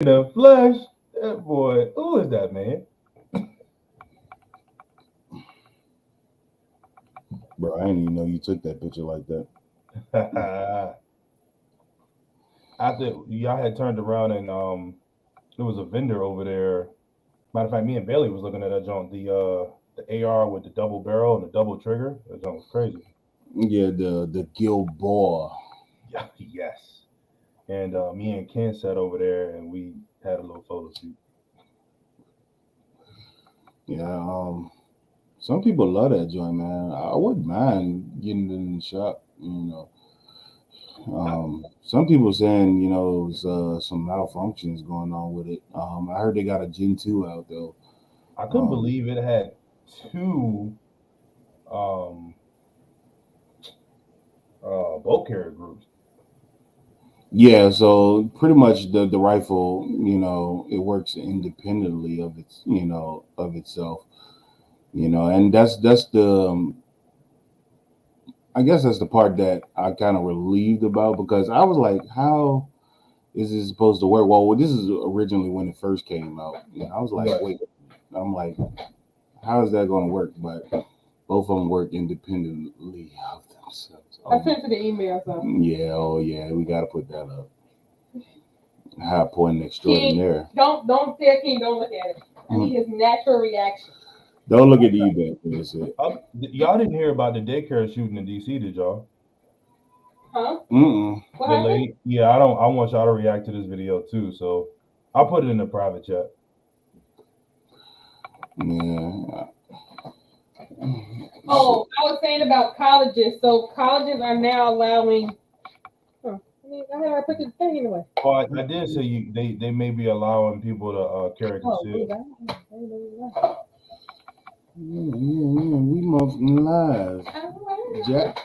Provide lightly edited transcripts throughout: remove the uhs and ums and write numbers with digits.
the flesh. That boy, who is that man? Bro, I didn't even know you took that picture like that. After y'all had turned around and there was a vendor over there. Matter of fact, me and Bailey was looking at that joint, the AR with the double barrel and the double trigger. That joint was crazy. Yeah, the Gilboa. Yeah, yes. And me and Ken sat over there and we had a little photo shoot. Yeah, some people love that joint, man. I wouldn't mind getting it in the shop, some people saying, it was some malfunctions going on with it. I heard they got a Gen 2 out though. I couldn't Um, believe it had two um boat carrier groups. yeah, so pretty much the rifle, it works independently of its, of itself, and that's the I guess that's the part that I kind of relieved about because I was like, how is this supposed to work? Well, this is originally when it first came out. And I was like, Right. wait, I'm like, how is that going to work? But both of them work independently of themselves. I sent you the email, so. Yeah, oh yeah, we got to put that up. High point King, extraordinaire. don't tell King, don't look at it. I need his natural reaction. Don't look at the eBay. That's it. Y'all didn't hear about the daycare shooting in DC, did y'all? Huh? Mm-mm. What The happened? lady, yeah, I don't. I want y'all to react to this video too, so I'll put it in the private chat. Yeah. Oh, I was saying about colleges. So colleges are now allowing. I had to put the thing anyway. Oh, I did say they may be allowing people to carry Oh, concealed. We motherfucking live. Jack.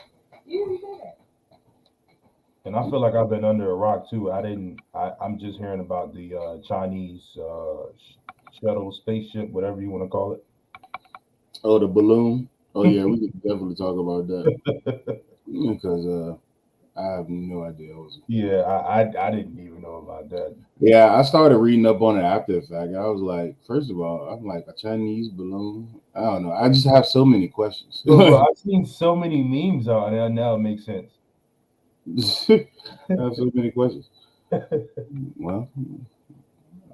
And I feel like I've been under a rock too. I'm just hearing about the Chinese shuttle spaceship, whatever you want to call it. Oh, the balloon. Oh yeah, we could definitely talk about that because I have no idea. Yeah, I didn't even know about that. Yeah, I started reading up on it after the fact. I was like, first of all, I'm like a Chinese balloon. I don't know. I just have so many questions. Bro, I've seen so many memes on it. Now it makes sense. I have so many questions. Well,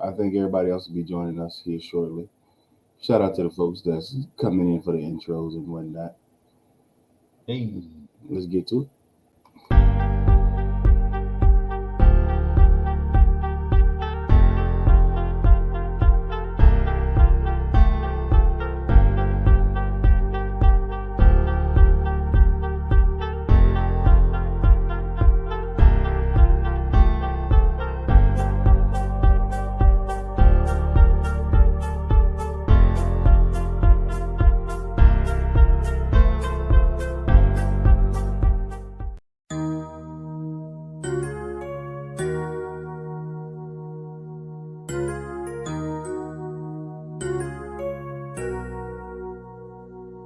I think everybody else will be joining us here shortly. Shout out to the folks that's coming in for the intros and whatnot. Hey. Let's get to it.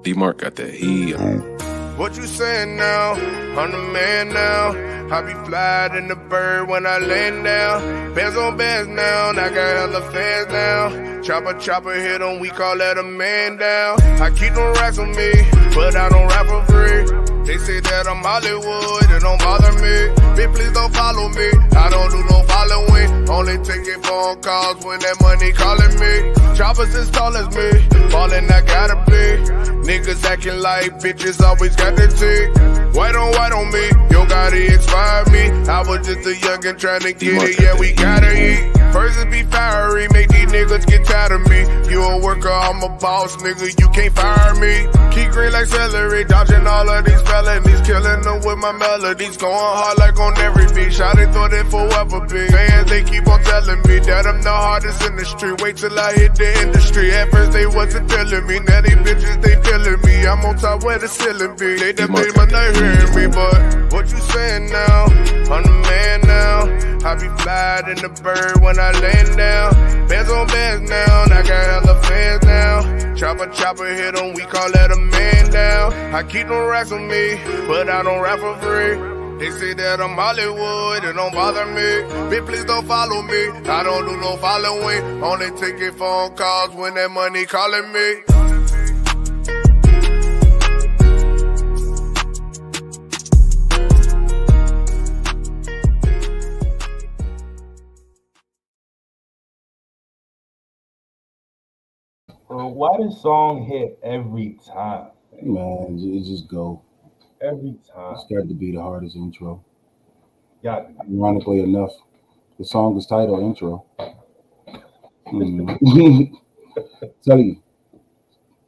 D-Mark got that heat. What you saying now? I'm the man now. I be flying in the bird when I land down. Bands on bands now, I got hella fans now. Chopper hit 'em, we call that a man down. I keep them racks on me, but I don't rap for free. They say that I'm Hollywood, it don't bother me. Bitch, please don't follow me, I don't do no following. Only taking phone calls when that money calling me. Choppers as tall as me, ballin' I gotta be. Niggas acting like bitches always got the tick. White on me, yo gotta expire me. I was just a youngin' tryna get it, yeah we gotta eat. First it be fiery, make these niggas get tired of me. You a worker, I'm a boss, nigga, you can't fire me. Keep green like celery, dodging all of these felonies. Killing them with my melodies, going hard like on every beat. Shot it, thought it forever be. Fans, they keep on telling me that I'm the hardest in the street. Wait till I hit the industry. At first they wasn't feeling me, now these bitches, they feeling me. I'm on top where the ceiling be. They done made my night hearing me, but what you saying now? I'm the man now. I be flying in the bird when I land down. Bands on bands now, I got hella fans now. Chopper hit 'em, we call that a man down. I keep them racks on me, but I don't rap for free. They say that I'm Hollywood, it don't bother me. Bitch, please don't follow me. I don't do no following. Only taking phone calls when that money calling me. Bro, why does song hit every time? Man, it just go. Every time. It's got to be the hardest intro. Got to be. Ironically enough, the song is titled Intro. Tell you.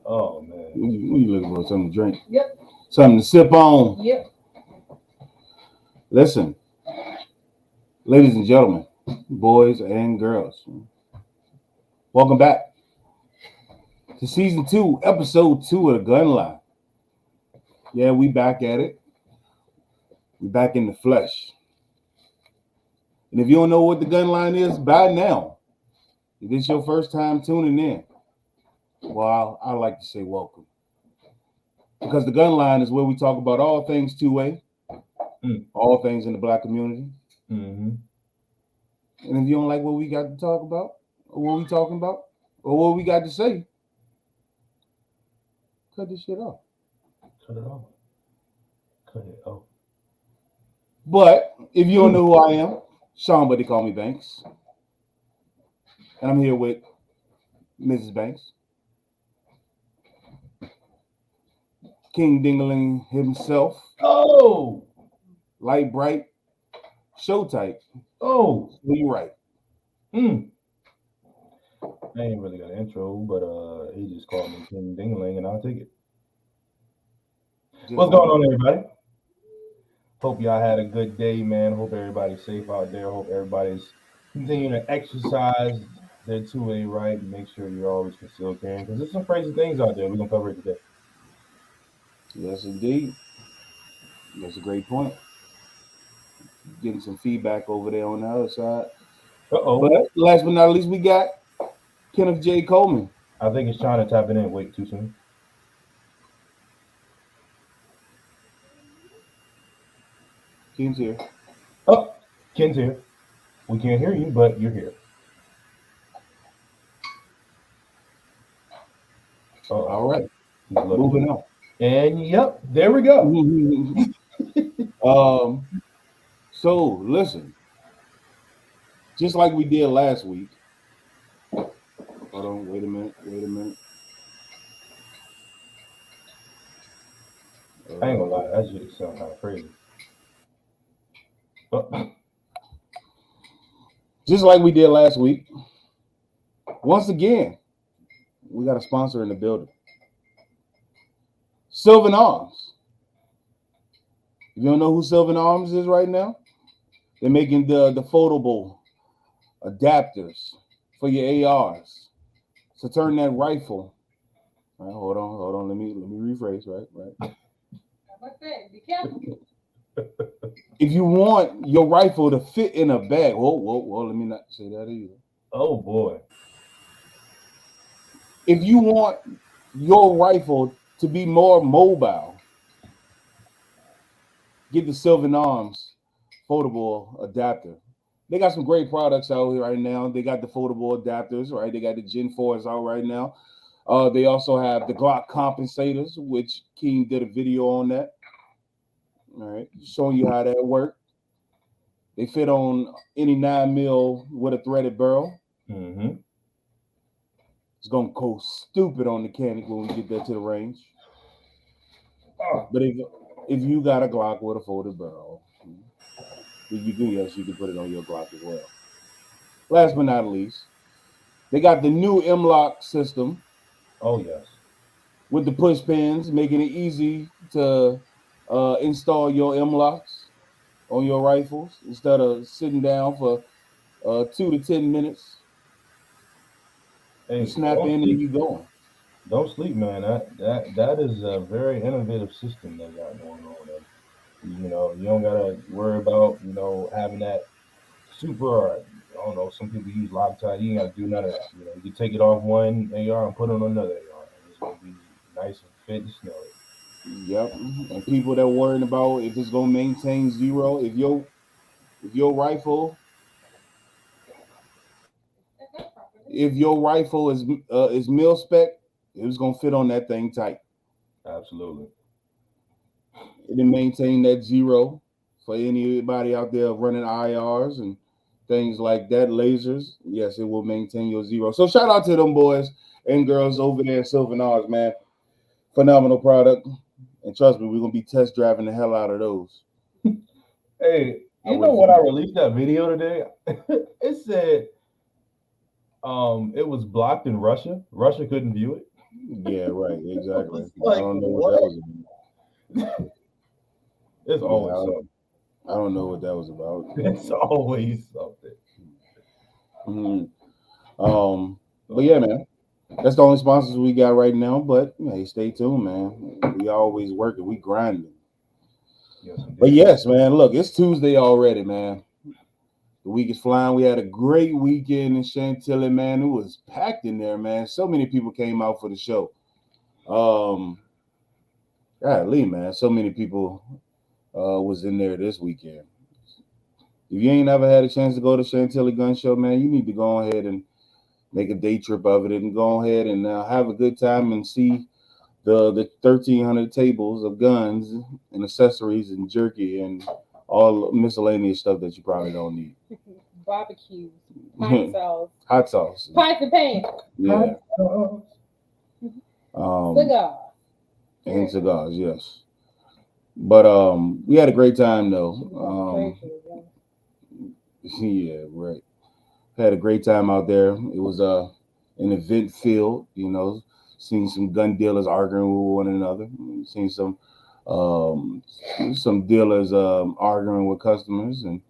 Oh man. What you looking for? Something to drink? Yep. Something to sip on? Yep. Listen, ladies and gentlemen, boys and girls, welcome back to season 2, episode 2 of the Gun Line. Yeah, we back at it. We back in the flesh. And if you don't know what the Gun Line is by now, if it's your first time tuning in, well, I like to say welcome. Because the Gun Line is where we talk about all things 2A, all things in the Black community. Mm-hmm. And if you don't like what we got to talk about, or what we talking about, or what we got to say, cut this shit off. Cut it off. Cut it off. But if you don't know who I am, Sean, but they call me Banks. And I'm here with Mrs. Banks. King Dingaling himself. Oh! Light bright, show type. Oh! So you right. I ain't really got an intro, but he just called me King Dingling, and I'll take it. What's going on, everybody? Hope y'all had a good day, man. Hope everybody's safe out there. Hope everybody's continuing to exercise their 2A right and make sure you're always concealed carrying, because there's some crazy things out there. We're going to cover it today. Yes, indeed. That's a great point. Getting some feedback over there on the other side. Uh-oh. But last but not least, we got Kenneth J. Coleman. I think it's trying to tap it in. Wait, too soon. Ken's here. Oh, Ken's here. We can't hear you, but you're here. All right. Moving on. And yep, there we go. So listen, just like we did last week. Hold on, wait a minute. I ain't gonna lie, that shit sounds kind of crazy. Just like we did last week, once again, we got a sponsor in the building. Sylvan Arms. You don't know who Sylvan Arms is right now? They're making the foldable adapters for your ARs. So turn that rifle. All right, hold on. Let me rephrase. Right. What's that? Be careful. If you want your rifle to fit in a bag, whoa, let me not say that either. Oh boy. If you want your rifle to be more mobile, get the Sylvan Arms foldable adapter. They got some great products out here right now. They got the foldable adapters, right? They got the Gen 4s out right now. They also have the Glock compensators, which King did a video on that. All right, showing you how that works. They fit on any 9mm with a threaded barrel. Mm-hmm. It's gonna go stupid on the Canik when we get there to the range. But if you got a Glock with a folded barrel, you can put it on your Glock as well. Last but not least, they got the new M-Lock system. Oh yes. With the push pins, making it easy to install your M-Locks on your rifles instead of sitting down for 2 to 10 minutes. Hey, you snap in and you going. Don't sleep, man. That is a very innovative system they got going on. And, you know, you don't gotta worry about, you know, having that super, or, I don't know, some people use Loctite. You ain't gotta do none of that. You know, you can take it off one AR and put it on another AR. And it's gonna be nice and fit and snug. Yep. And people that worrying about if it's gonna maintain zero, if your rifle if your rifle is mil spec, it's gonna fit on that thing tight. Absolutely. It'll maintain that zero for anybody out there running IRs and things like that, lasers. Yes, it will maintain your zero. So shout out to them boys and girls over there at Sylvan man. Phenomenal product. And trust me, we're gonna be test driving the hell out of those. Hey, I you know would when I think. released that video today, it said it was blocked in Russia. Russia couldn't view it. Yeah, right, I exactly. was I like, don't know what that what? was about. It's Yeah, always something. I don't know what that was about. It's always something. Mhm. But yeah, man, that's the only sponsors we got right now. But hey, stay tuned, man. We always working, we grinding. Yes, But indeed. yes, man, look, it's Tuesday already, man. The week is flying. We had a great weekend in Chantilly, man. It was packed in there, man. So many people came out for the show. Um, Golly, man, so many people was in there this weekend. If you ain't ever had a chance to go to Chantilly Gun Show, man, you need to go ahead and make a day trip of it and go ahead and have a good time and see the 1,300 tables of guns and accessories and jerky and all miscellaneous stuff that you probably don't need. Barbecues, hot sauce, Hot sauce. pots and pans, Yeah. cigar. And cigars, yes. But we had a great time though. Yeah, right. Had a great time out there. It was an event field, seen some gun dealers arguing with one another. Seen some dealers arguing with customers and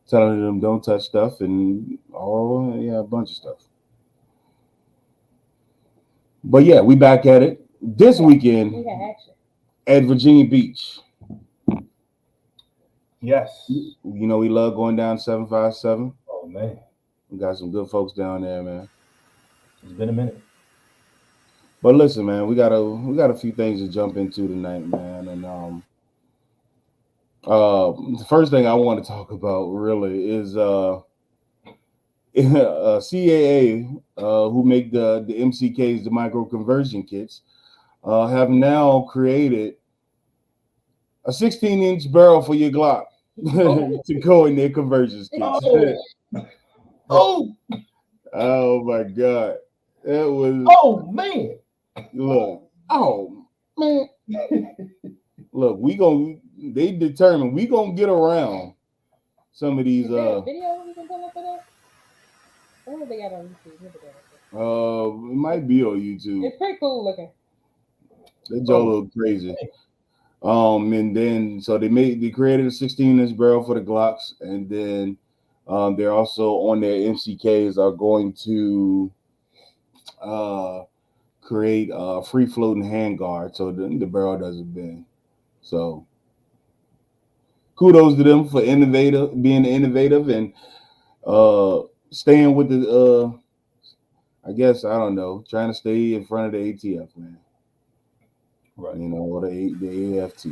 telling them don't touch stuff and a bunch of stuff. But yeah, we back at it this weekend We had action. at Virginia Beach. Yes. We love going down 757. Oh man, We got some good folks down there, man. it's been a minute. But listen, man, we got a few things to jump into tonight, man. And the first thing I want to talk about really is CAA, who make the MCKs, the micro conversion kits, have now created a 16-inch barrel for your Glock to go in their conversions kits. Oh, Oh my God. It was oh man. look. Oh man. Look, they determined we gonna get around some of these Is there a video we can pull up for that? I don't know if they got on YouTube. Look at that. it might be on YouTube. It's pretty cool looking. That Joe look crazy. And then so they created a 16-inch barrel for the Glocks, and then they're also on their MCKs are going to create a free floating handguard so the barrel doesn't bend. So kudos to them for being innovative and staying with the I guess I don't know, trying to stay in front of the ATF, man. Right. Or the AFT.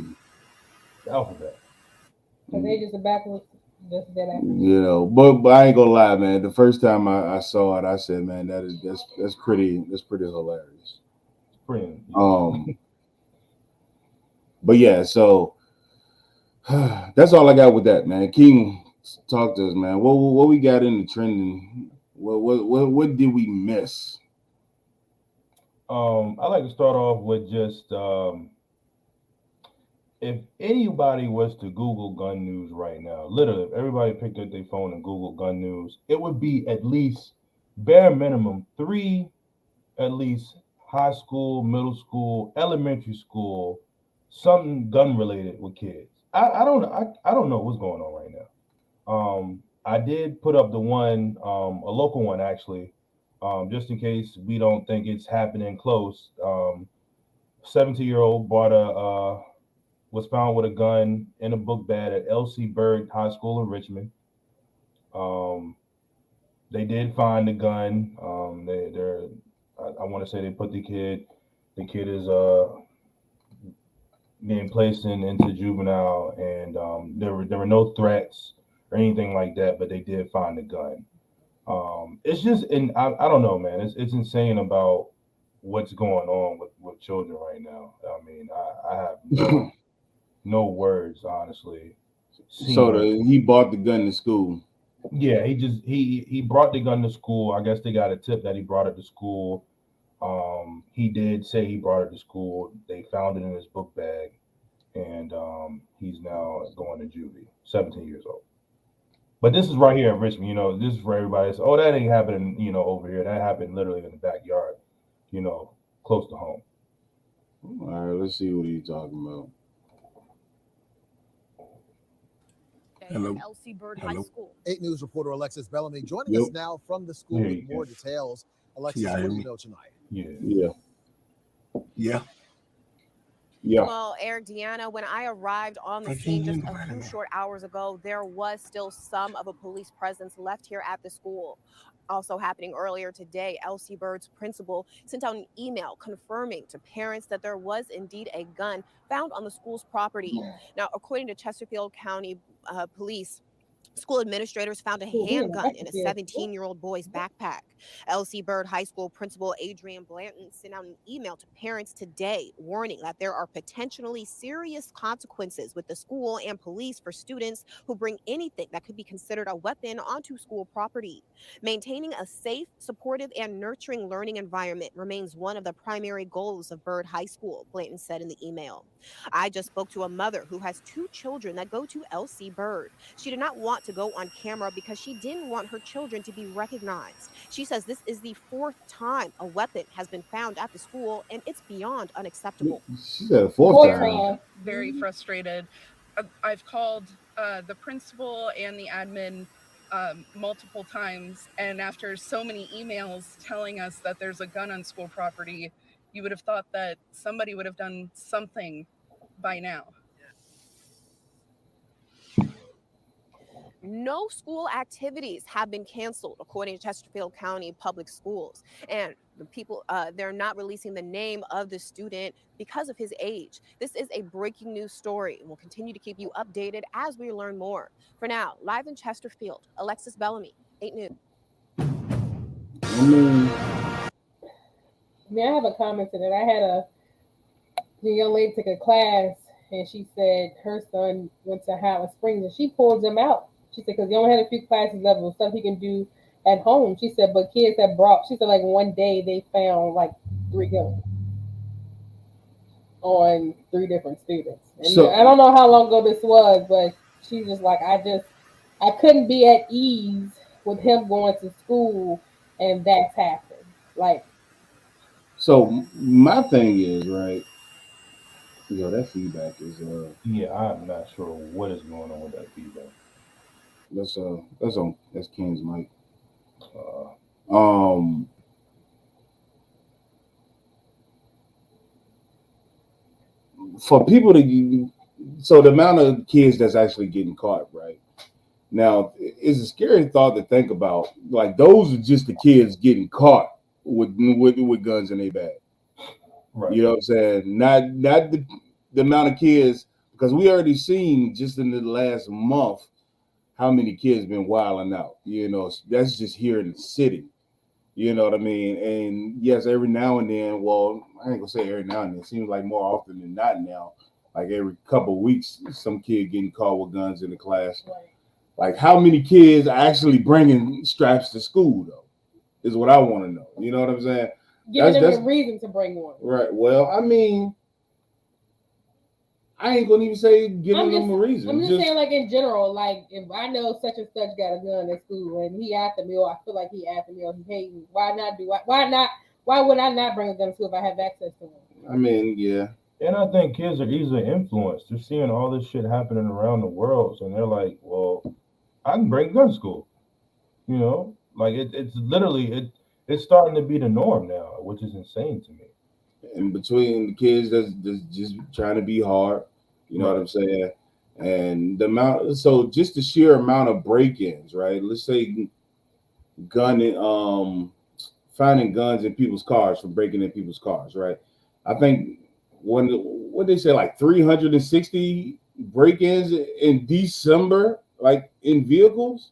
The alphabet. Because they just a backwards. Just that backwards. But I ain't gonna lie, man. The first time I saw it, I said, man, that's pretty hilarious. Pretty. But yeah, so that's all I got with that, man. King, talk to us, man. What we got in the trending? What did we miss? I like to start off with just if anybody was to Google gun news right now, literally, if everybody picked up their phone and Google gun news, it would be at least bare minimum 3, at least high school, middle school, elementary school, something gun related with kids. I don't know what's going on right now. I did put up the one, a local one actually, just in case we don't think it's happening close. 17-year-old was found with a gun in a book bag at L.C. Berg High School in Richmond. They did find the gun. I want to say they put the kid is being placed into juvenile, and there were no threats or anything like that, but they did find the gun. It's just, and I don't know, man. It's insane about what's going on with children right now. I mean, I have no words, honestly. So Seeing, he bought the gun to school. yeah, he brought the gun to school. I guess they got a tip that he brought it to school. He did say he brought it to school. They found it in his book bag, and he's now going to juvie, 17 years old. But this is right here in Richmond. This is for everybody. It's, oh, that ain't happening. Over here. That happened literally in the backyard. Close to home. All right, let's see what he's talking about. Hello. Elsie Bird High School. 8 News reporter Alexis Bellamy joining us now from the school with more details. Alexis, what do you know tonight? Yeah. Well, Eric, Deanna, when I arrived on the scene just a few short hours ago, there was still some of a police presence left here at the school. Also happening earlier today, Elsie Bird's principal sent out an email confirming to parents that there was indeed a gun found on the school's property. Now, according to Chesterfield County Police, school administrators found a handgun in a 17-year-old boy's backpack. Elsie Bird High School principal Adrian Blanton sent out an email to parents today warning that there are potentially serious consequences with the school and police for students who bring anything that could be considered a weapon onto school property. Maintaining a safe, supportive, and nurturing learning environment remains one of the primary goals of Bird High School, Blanton said in the email. I just spoke to a mother who has 2 children that go to Elsie Bird. She did not want to go on camera because she didn't want her children to be recognized. She says this is the 4th time a weapon has been found at the school, and it's beyond unacceptable. She said 4th time. Very frustrated. I've called the principal and the admin multiple times, and after so many emails telling us that there's a gun on school property, you would have thought that somebody would have done something by now. No school activities have been canceled, according to Chesterfield County Public Schools. And the people, they're not releasing the name of the student because of his age. This is a breaking news story, and we'll continue to keep you updated as we learn more. For now, live in Chesterfield, Alexis Bellamy, 8 News. I have a comment to that. I had the young lady took a class, and she said her son went to Howard Springs, and she pulled him out. She said, because he only had a few classes left of stuff he can do at home. She said, but kids have she said, like one day they found like 3 guns on 3 different students. And so, I don't know how long ago this was, but she's just like, I couldn't be at ease with him going to school and that's happened. Like, so my thing is, right, that feedback is yeah, I'm not sure what is going on with that feedback. That's Ken's mic. For people so the amount of kids that's actually getting caught, right? Now, it's a scary thought to think about. Like, those are just the kids getting caught with guns in their bag. Right. You know what I'm saying? Not the amount of kids, because we already seen just in the last month how many kids been wilding out. That's just here in the city. You know what I mean? And yes, every now and then, well, I ain't gonna say every now and then, it seems like more often than not now, like every couple of weeks, some kid getting caught with guns in the class. Right. Like, how many kids are actually bringing straps to school, though, is what I want to know. You know what I'm saying? Giving them a reason to bring one. Right. Well, I mean, I ain't gonna even say giving them a reason. I'm just saying, like, in general, like, if I know such and such got a gun at school and he after me, or I feel like he after me, or he hates me, why would I not bring a gun to school if I have access to one? I mean, yeah. And I think kids are easily influenced. They're seeing all this shit happening around the world, and they're like, well, I can bring a gun to school. Like, it's literally, it's starting to be the norm now, which is insane to me. And between the kids that's just trying to be hard, you know what I'm saying? And the amount, so just the sheer amount of break-ins, right? Let's say finding guns in people's cars, from breaking in people's cars, right? I think what they say, like 360 break-ins in December, like in vehicles.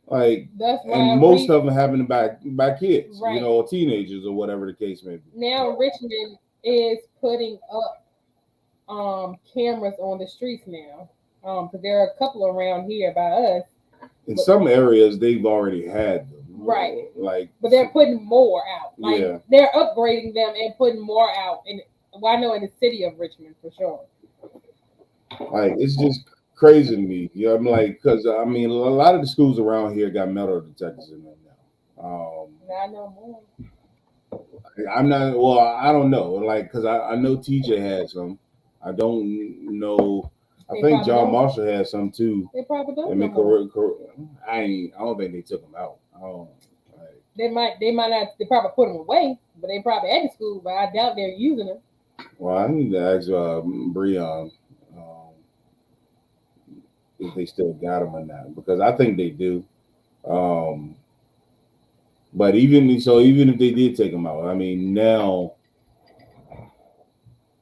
Like, and most of them happening by kids, right, or teenagers or whatever the case may be. Now Richmond is putting up cameras on the streets now, because there are a couple around here by us. In some areas, they've already had them, right? Like, but they're putting more out. Like, they're upgrading them and putting more out. And I know in the city of Richmond for sure. Like, it's just crazy to me. I'm like, because I mean, a lot of the schools around here got metal detectors in them now. I know more. I'm not. Well, I don't know. Like, because I know TJ had some. I don't know. I think John Marshall had some too. They probably don't. I don't think they took them out. They might not. They probably put them away, but they probably at the school. But I doubt they're using them. Well, I need to ask Breon if they still got them or not, because I think they do. But even if they did take them out, I mean, now,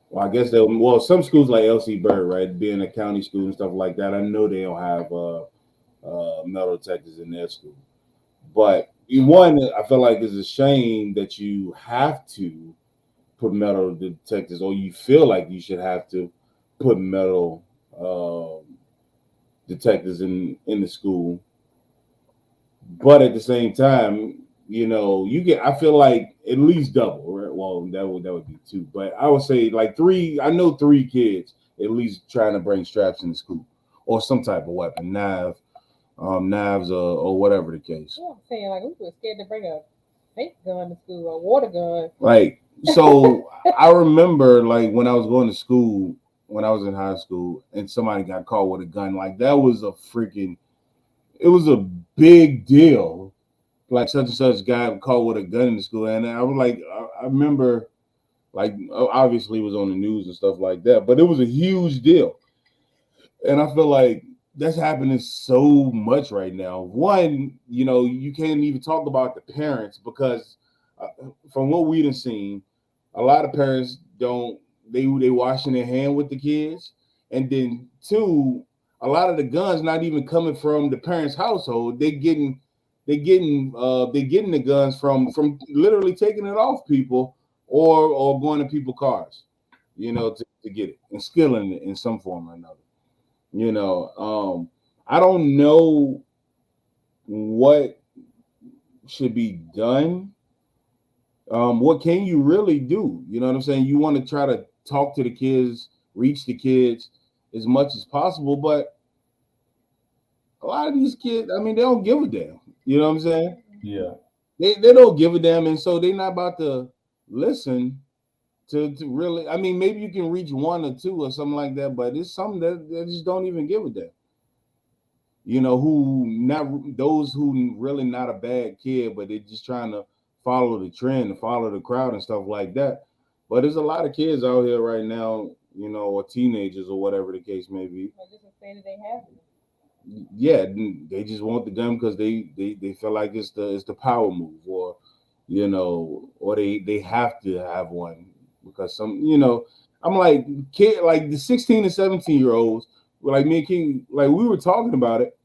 well, I guess some schools like LC Bird, right, being a county school and stuff like that, I know they don't have metal detectors in their school. But one, I feel like it's a shame that you have to put metal detectors, or you feel like you should have to put metal detectors in the school. But at the same time, you get, I feel like at least double, right? Well, that would be 2, but I would say like 3. I know 3 kids at least trying to bring straps in the school or some type of weapon, knives or whatever the case. Yeah, I'm saying, like, we were scared to bring a fake gun to school, a water gun. Like, so I remember, like, when I was going to school, when I was in high school, and somebody got caught with a gun, like, that was it was a big deal. Like, such and such guy caught with a gun in the school, and I was like, I remember, like, obviously it was on the news and stuff like that, but it was a huge deal. And I feel like that's happening so much right now. One, you can't even talk about the parents, because from what we've seen, a lot of parents they washing their hand with the kids. And then 2, a lot of the guns not even coming from the parents' household. They're getting the guns from literally taking it off people or going to people's cars, to get it and stealing it in some form or another. I don't know what should be done. What can you really do? You know what I'm saying? You want to try to talk to the kids, reach the kids as much as possible, but a lot of these kids, I mean, they don't give a damn. You know what I'm saying? Yeah. They don't give a damn, and so they're not about to listen to really. I mean, maybe you can reach 1 or 2 or something like that, but it's something that they just don't even give a damn. Those who really not a bad kid, but they're just trying to follow the trend and follow the crowd and stuff like that. But there's a lot of kids out here right now, or teenagers or whatever the case may be. They have it. Yeah, they just want the gun because they feel like it's the power move, or or they have to have one because I'm like, kid, like the 16 and 17-year-olds, like me and King, like we were talking about it.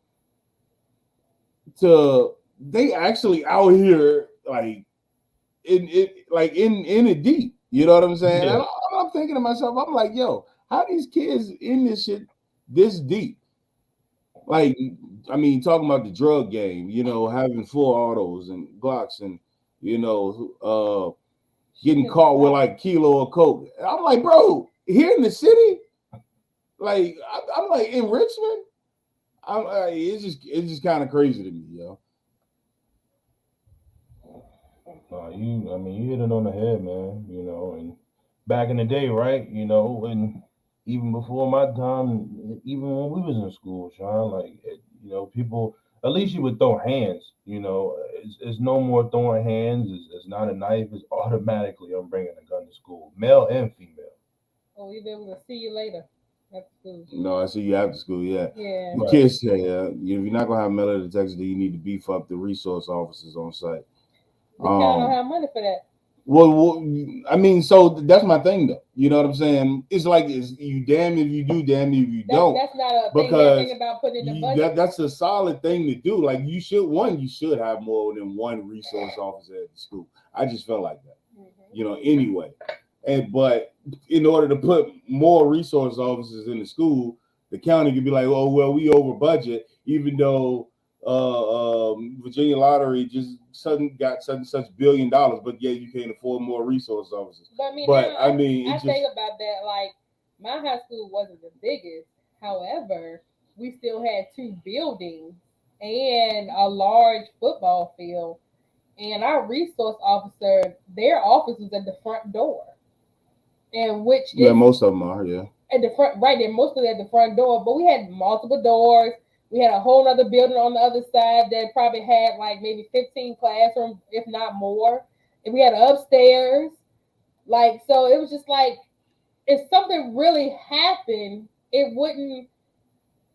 They actually out here like in it deep. You know what I'm saying? Yeah. I'm thinking to myself, I'm like, yo, how these kids in this shit this deep? Like, I mean, talking about the drug game, having full autos and Glocks and, getting caught with like kilo of coke. I'm like, bro, here in the city, like, I'm like in Richmond, it's just kind of crazy to me, yo. You hit it on the head, man. And back in the day, right? And even before my time, even when we was in school, Sean, like, people, at least you would throw hands. It's no more throwing hands. It's not a knife. It's automatically I'm bringing a gun to school, male and female. Oh, you able to see you later after school? No, I see you after school. Yeah. Yeah. The kids say, if you're not gonna have metal detectors, then you need to beef up the resource officers on site. They don't have money for that. Well, I mean, so that's my thing, though. You know what I'm saying? It's like you damn if you do, damn if you don't. That's not a thing about putting in the budget. That's a solid thing to do. Like you should have more than one resource officer at the school. I just felt like that, you know. Anyway, but in order to put more resource officers in the school, the county could be like, oh well, we over budget, even though Virginia Lottery just got such $1 billion, but yeah, you can't afford more resource officers. But I think about that. Like my high school wasn't the biggest, however, we still had 2 buildings and a large football field. And our resource officer, their office was at the front door, and most of them are at the front, right there, mostly at the front door. But we had multiple doors. We had a whole other building on the other side that probably had like maybe 15 classrooms, if not more. And we had upstairs. Like, so it was just like, if something really happened,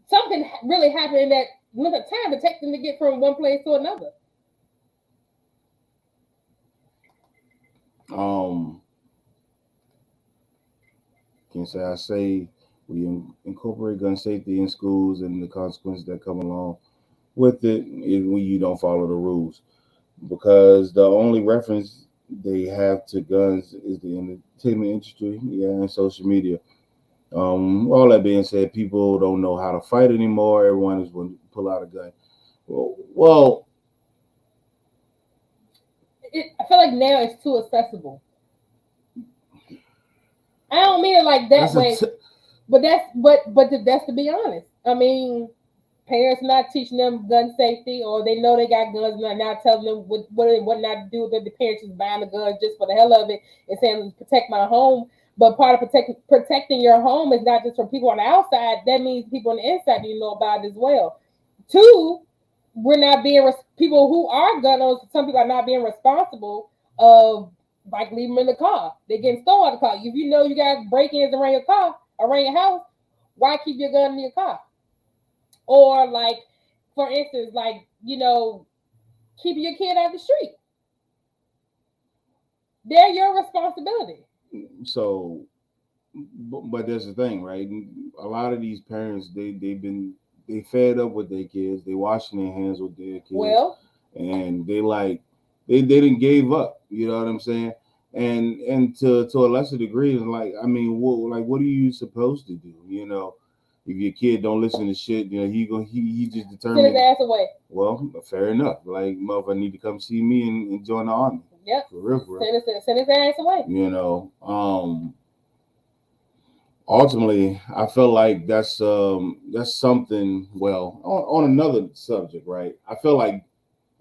something really happened in that length of time to take them to get from one place to another. I say we incorporate gun safety in schools and the consequences that come along with it is when you don't follow the rules, because the only reference they have to guns is the entertainment industry, and social media. All that being said, people don't know how to fight anymore. Everyone is going to pull out a gun. Well, I feel like now it's too accessible. I don't mean it like that way, but that's to be honest. I mean, parents not teaching them gun safety, or they know they got guns and not telling them what not to do. That the parents just buying the gun just for the hell of it and saying protect my home. But part of protecting your home is not just from people on the outside. That means people on the inside you know about it as well. 2, we're not being people who are gun owners. Some people are not being responsible of like leaving them in the car. They're getting stolen out of the car. If you know you got break-ins around your car, around your house, why keep your gun in your car? Or like, for instance, like, you know, keeping your kid out of the street. They're your responsibility. So, but there's the thing, right? A lot of these parents, they fed up with their kids. They washing their hands with their kids. Well, and they didn't give up. You know what I'm saying? And to a lesser degree, like, I mean, what are you supposed to do? You know, if your kid don't listen to shit, you know, he just determined. Send his ass away. Well, fair enough. Like, motherfucker need to come see me and join the army. Yep. For real. Send his ass away. You know, ultimately, I feel like that's something. Well, on another subject, right? I feel like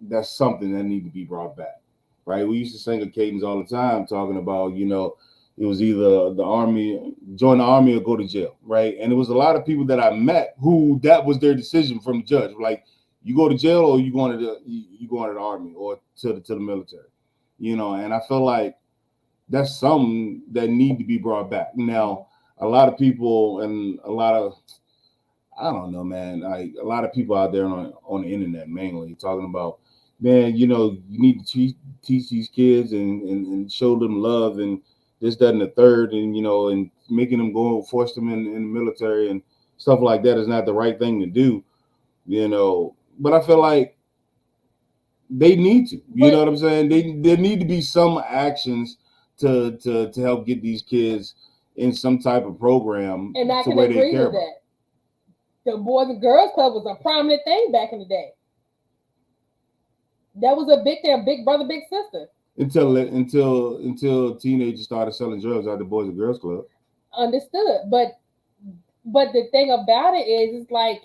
that's something that need to be brought back, right? We used to sing a cadence all the time, talking about, you know, it was either the army, join the army or go to jail, right? And it was a lot of people that I met who that was their decision from the judge, like, you go to jail or you going to the army or to the military, you know. And I feel like that's something that need to be brought back. Now, a lot of people and I don't know, man. Like, a lot of people out there on the internet mainly talking about, man, you know, you need to teach these kids and show them love and this, that, and the third, and, you know, and making them go force them in the military and stuff like that is not the right thing to do, you know. But I feel like they need to, you know what I'm saying? There need to be some actions to help get these kids in some type of program, and I can agree with that. The Boys and Girls Club was a prominent thing back in the day. That was a big thing, big brother, big sister. Until teenagers started selling drugs at the Boys and Girls Club. Understood, but the thing about it is, it's like,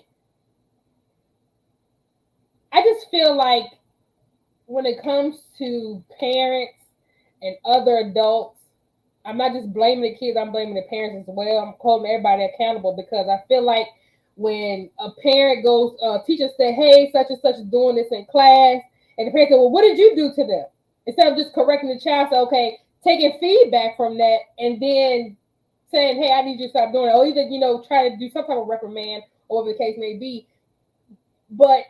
I just feel like when it comes to parents and other adults, I'm not just blaming the kids, I'm blaming the parents as well. I'm holding everybody accountable, because I feel like when a parent goes, teacher say, hey, such and such is doing this in class, and the parent said, well, what did you do to them? Instead of just correcting the child, say, okay, taking feedback from that and then saying, hey, I need you to stop doing it. Or either, you know, try to do some type of reprimand, or whatever the case may be. But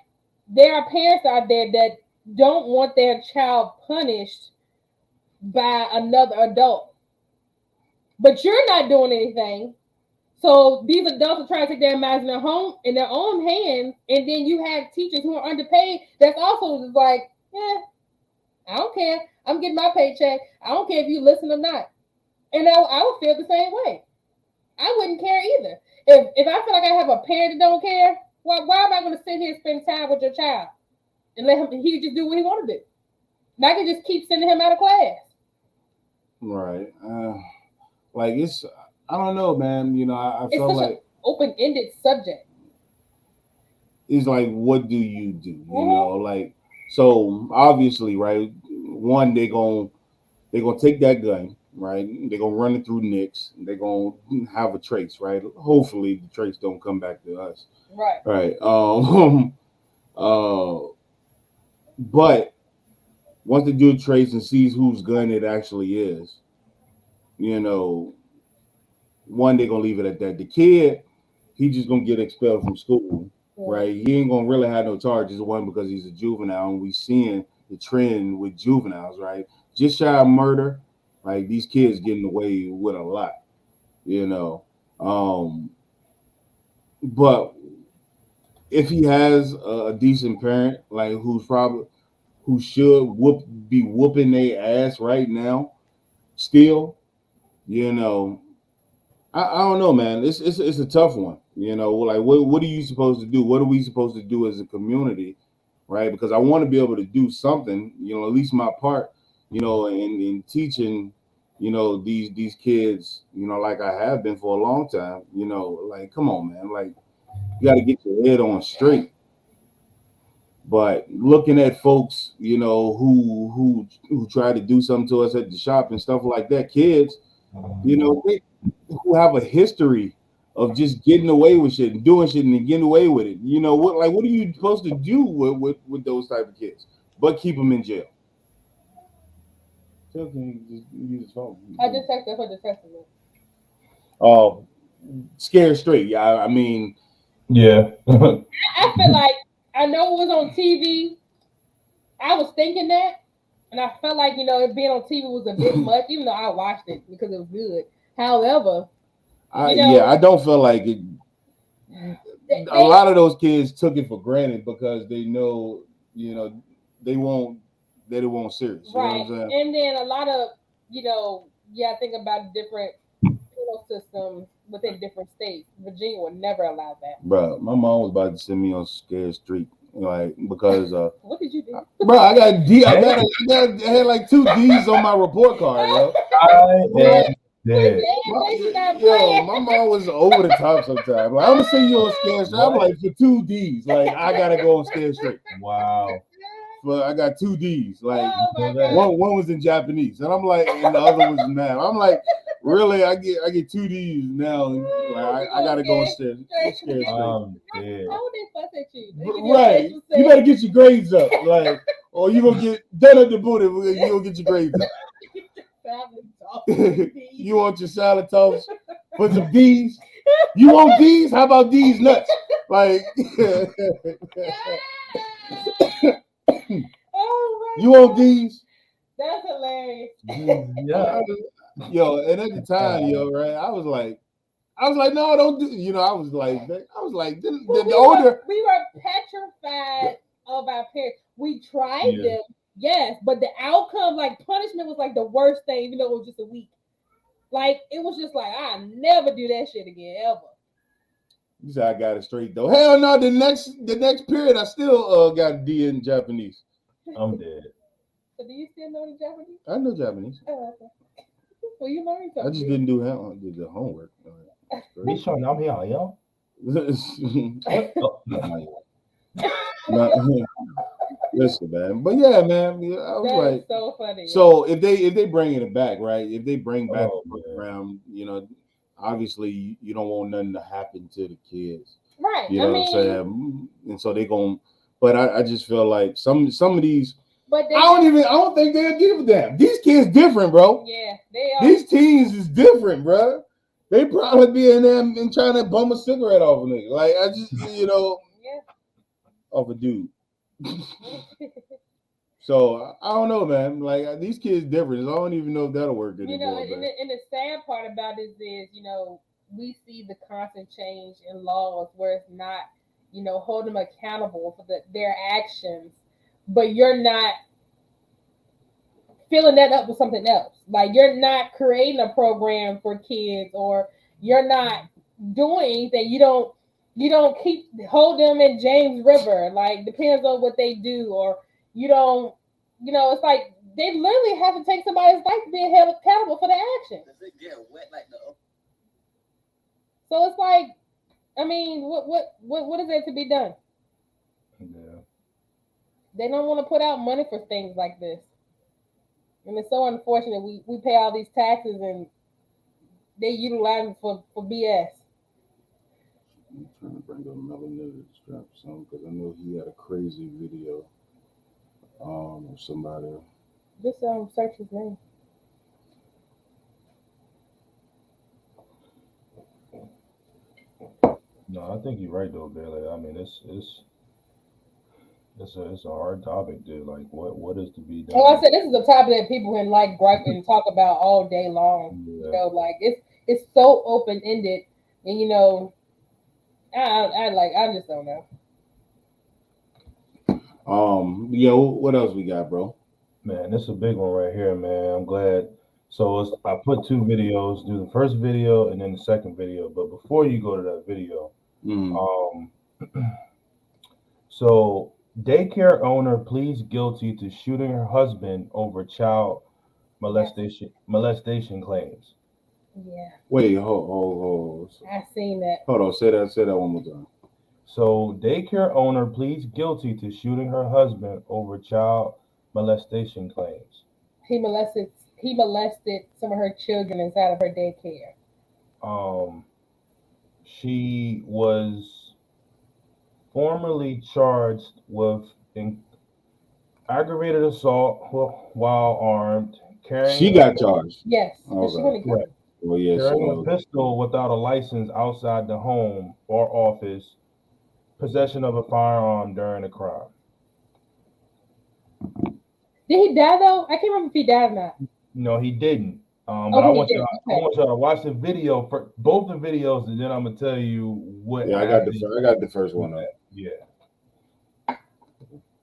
there are parents out there that don't want their child punished by another adult. But you're not doing anything. So these adults are trying to take their matters in their own hands, and then you have teachers who are underpaid. That's also just like, yeah, I don't care. I'm getting my paycheck. I don't care if you listen or not. And I would feel the same way. I wouldn't care either. If I feel like I have a parent that don't care, why am I going to sit here and spend time with your child and let he just do what he want to do? And I can just keep sending him out of class. Right. Like I don't know, man. You know, I felt like an open-ended subject. It's like, what do? You know, like, so obviously, right? One, they're gonna take that gun, right? They're gonna run it through NICS. They're gonna have a trace, right? Hopefully, the trace don't come back to us. Right. Right. But once they do a trace and sees whose gun it actually is, you know, one, they're gonna leave it at that. The kid, he just gonna get expelled from school, right? He ain't gonna really have no charges. One, because he's a juvenile, and we seeing the trend with juveniles, right? Just shy of murder, like these kids getting away with a lot, you know. But if he has a decent parent, like who should be whooping their ass right now, still, you know, I don't know, man. It's a tough one, you know. Like, what are you supposed to do? What are we supposed to do as a community, right? Because I want to be able to do something, you know, at least my part, you know, in teaching, you know, these kids, you know, like I have been for a long time, you know. Like, come on, man. Like, you got to get your head on straight. But looking at folks, you know, who try to do something to us at the shop and stuff like that, kids, you know, who have a history of just getting away with shit and doing shit and getting away with it. You know, what are you supposed to do with those type of kids? But keep them in jail. So can you just use his phone? I just texted for the testament. Oh, scared straight. Yeah, I mean, yeah. I feel like I know it was on TV. I was thinking that, and I felt like, you know, it being on TV was a bit much, even though I watched it because it was good. However, I don't feel like it. A lot of those kids took it for granted because they know, you know, they won't serious. Right. You know what I'm saying? And then a lot of, you know, think about different penal systems within different states. Virginia would never allow that. Bro, my mom was about to send me on Scared Street, like, because what did you do? Bro, I had like 2 D's on my report card, yo. Yo, my mom was over the top sometimes. Like, I'm gonna send you on Scared Street. I'm like, for 2 D's, like, I gotta go on Scared Street. Wow. But I got 2 D's. Like, one was in Japanese, and I'm like, and the other was now. I'm like, really? I get 2 D's now. Like, I gotta go on Scared Street. How would they fuss at you? Right. You better get your grades up, like, or you gonna get done at the booty. You gonna get your grades up. You want your salad toast? Put some D's. You want D's? How about D's nuts? Like, you want D's? That's hilarious. Yeah. Yo, and at the time, right? I was like, no, don't do. You know, I was like, the older. We were petrified of our parents. We tried them. Yes, but the outcome, like punishment, was like the worst thing, even though it was just a week. Like, it was just like, I'll never do that shit again, ever. You said I got it straight though. Hell no, the next period I still got a D in Japanese. I'm dead. So do you still know the Japanese? I know Japanese. Oh, okay. Well, you learned something. I just didn't do the homework. He's showing I'm here, yo. Listen, man. But yeah, man. I was like, so funny. So if they bringing it back, right? If they bring back the program, you know, obviously you don't want nothing to happen to the kids, right? You know what I'm saying? And so they going. But I just feel like some of these. But I don't think they'll give a damn. These kids different, bro. Yeah, they are. These teens is different, bro. They probably be in there and trying to bum a cigarette off a nigga. Like, I just, you know, off a dude. So I don't know, man. Like these kids different. I don't even know if that'll work anymore. You know, and the sad part about this is, you know, we see the constant change in laws where it's not, you know, holding them accountable for their actions, but you're not filling that up with something else. Like you're not creating a program for kids, or you're not doing anything. You don't hold them in James River. Like depends on what they do, or you don't. You know, it's like they literally have to take somebody's life to be held accountable for the action. Does it get wet like the? So it's like, I mean, what is there to be done? Yeah. They don't want to put out money for things like this, and it's so unfortunate. We pay all these taxes and they utilize it for BS. I'm trying to bring up Melanated Strap some because I know he had a crazy video. Or somebody. Just search his name. No, I think you're right though, Bailey. I mean, it's a hard topic, dude. Like, what is to be done? Well, I said this is a topic that people can like gripe and talk about all day long. Yeah. You know, like it's so open ended, and you know, I just don't know. Yeah, what else we got, bro? Man, this is a big one right here, man. I'm glad. So I put two videos, do the first video and then the second video. But before you go to that video, so daycare owner pleads guilty to shooting her husband over child molestation claims. Yeah. Wait, hold. I seen that. Hold on, say that one more time. So daycare owner pleads guilty to shooting her husband over child molestation claims. He molested some of her children inside of her daycare. She was formerly charged with aggravated assault while armed. She got charged. Yes. Okay. Well, yes. Carrying a pistol without a license outside the home or office. Possession of a firearm during a crime. Did he die though? I can't remember if he died or not. No, he didn't. But I want y'all to watch the video for both the videos, and then I'm gonna tell you what. Yeah, I got the first one up. Yeah.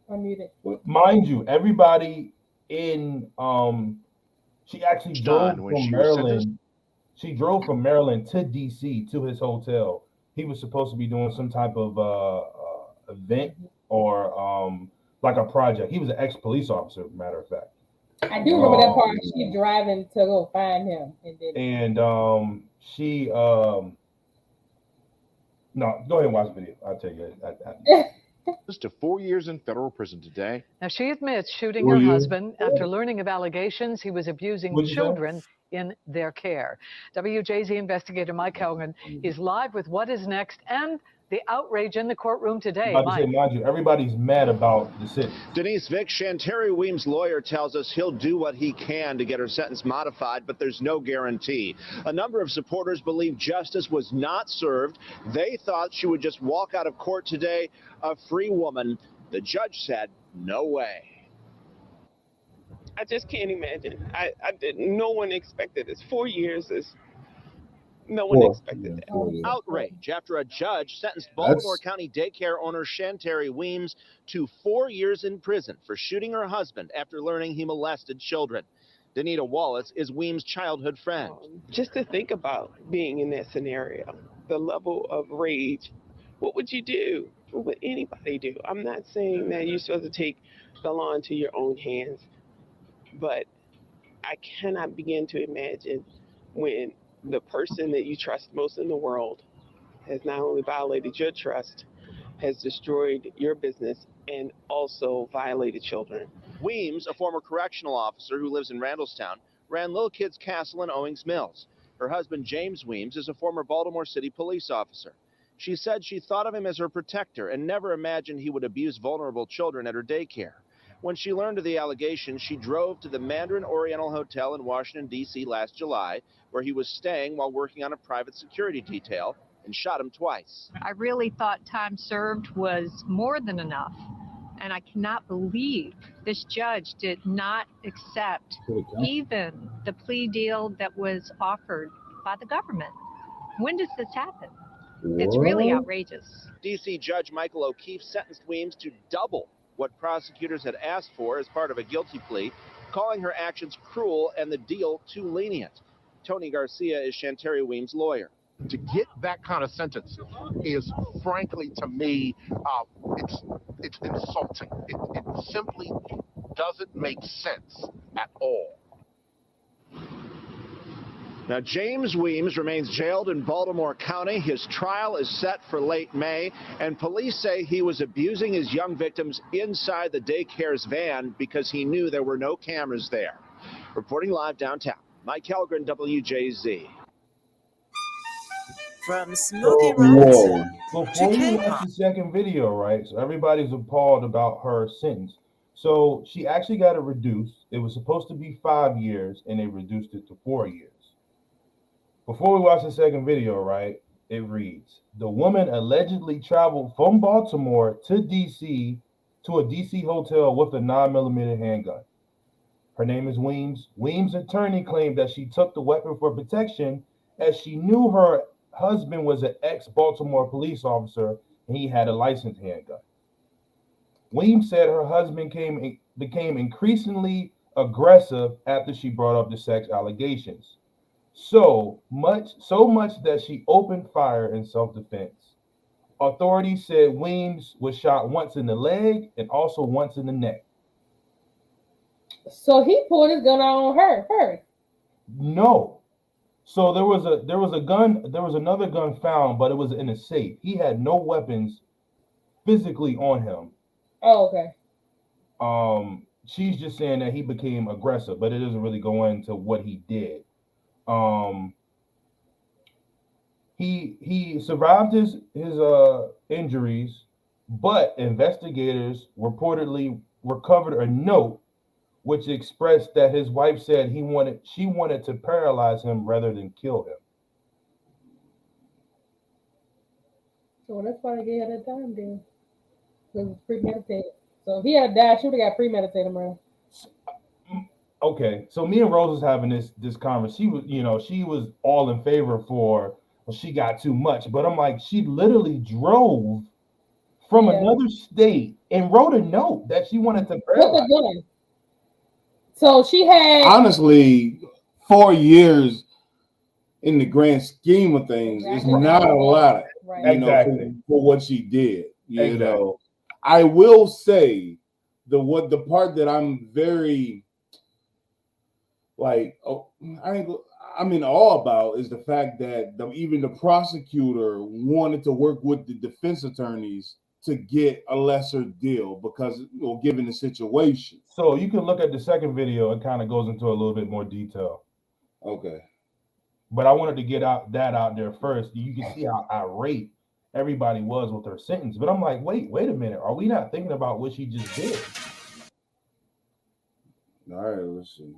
Unmuted. Mind you, everybody in she actually drove from Maryland. She drove from Maryland to DC to his hotel. He was supposed to be doing some type of event or like a project. He was an ex-police officer, matter of fact. I do remember that part. She driving to go find him, and she no, go ahead and watch the video. I'll tell you. To 4 years in federal prison today. Now she admits shooting her husband after learning of allegations he was abusing children in their care. WJZ investigator Mike Helgen is live with what is next and the outrage in the courtroom today. Mind you, everybody's mad about the sentence. Denise Vick, Shantari Weems' lawyer, tells us he'll do what he can to get her sentence modified, but there's no guarantee. A number of supporters believe justice was not served. They thought she would just walk out of court today a free woman. The judge said, no way. I just can't imagine. No one expected this. 4 years is. No one expected that. Outrage after a judge sentenced Baltimore County daycare owner Shantari Weems to 4 years in prison for shooting her husband after learning he molested children. Danita Wallace is Weems' childhood friend. Just to think about being in that scenario, the level of rage, what would you do? What would anybody do? I'm not saying that you're supposed to take the law into your own hands, but I cannot begin to imagine when the person that you trust most in the world has not only violated your trust, has destroyed your business, and also violated children. Weems, a former correctional officer who lives in Randallstown, ran Little Kids Castle in Owings Mills. Her husband, James Weems, is a former Baltimore City police officer. She said she thought of him as her protector and never imagined he would abuse vulnerable children at her daycare. When she learned of the allegations, she drove to the Mandarin Oriental Hotel in Washington, D.C. last July, where he was staying while working on a private security detail, and shot him twice. I really thought time served was more than enough. And I cannot believe this judge did not accept even the plea deal that was offered by the government. When does this happen? It's really outrageous. D.C. Judge Michael O'Keefe sentenced Weems to double what prosecutors had asked for as part of a guilty plea, calling her actions cruel and the deal too lenient. Tony Garcia is Shantari Weems' lawyer. To get that kind of sentence is, frankly, to me, it's insulting. It simply doesn't make sense at all. Now, James Weems remains jailed in Baltimore County. His trial is set for late May, and police say he was abusing his young victims inside the daycare's van because he knew there were no cameras there. Reporting live downtown, Mike Helgren, WJZ. From Smokey Robinson Before you watch the second video, right? So everybody's appalled about her sentence. So she actually got it reduced. It was supposed to be 5 years, and they reduced it to 4 years. Before we watch the second video, right, it reads, the woman allegedly traveled from Baltimore to D.C. to a D.C. hotel with a 9mm handgun. Her name is Weems. Weems' attorney claimed that she took the weapon for protection as she knew her husband was an ex-Baltimore police officer and he had a licensed handgun. Weems said her husband became increasingly aggressive after she brought up the sex allegations. So much that she opened fire in self-defense. Authorities said Weems was shot once in the leg and also once in the neck. So he pulled his gun out on her first. No. So there was another gun found, but it was in a safe. He had no weapons physically on him. Oh, okay. She's just saying that he became aggressive, but it doesn't really go into what he did. He survived his injuries, but investigators reportedly recovered a note which expressed that his wife said she wanted to paralyze him rather than kill him. So that's why they gave her that time deal. It was premeditated. So if he had died, she would have got premeditated murder. Okay, so me and Rose was having this conversation. She was all in favor for, well, she got too much, but I'm like, she literally drove from another state and wrote a note that she wanted to paralyze. With a gun. So she had, honestly, 4 years in the grand scheme of things is not a lot, for what she did. You know, I will say the part that I'm very I'm in awe about is the fact that even the prosecutor wanted to work with the defense attorneys to get a lesser deal because, given the situation. So you can look at the second video. It kind of goes into a little bit more detail. Okay. But I wanted to get that out there first. You can see how irate everybody was with her sentence. But I'm like, wait a minute. Are we not thinking about what she just did? All right, let's see.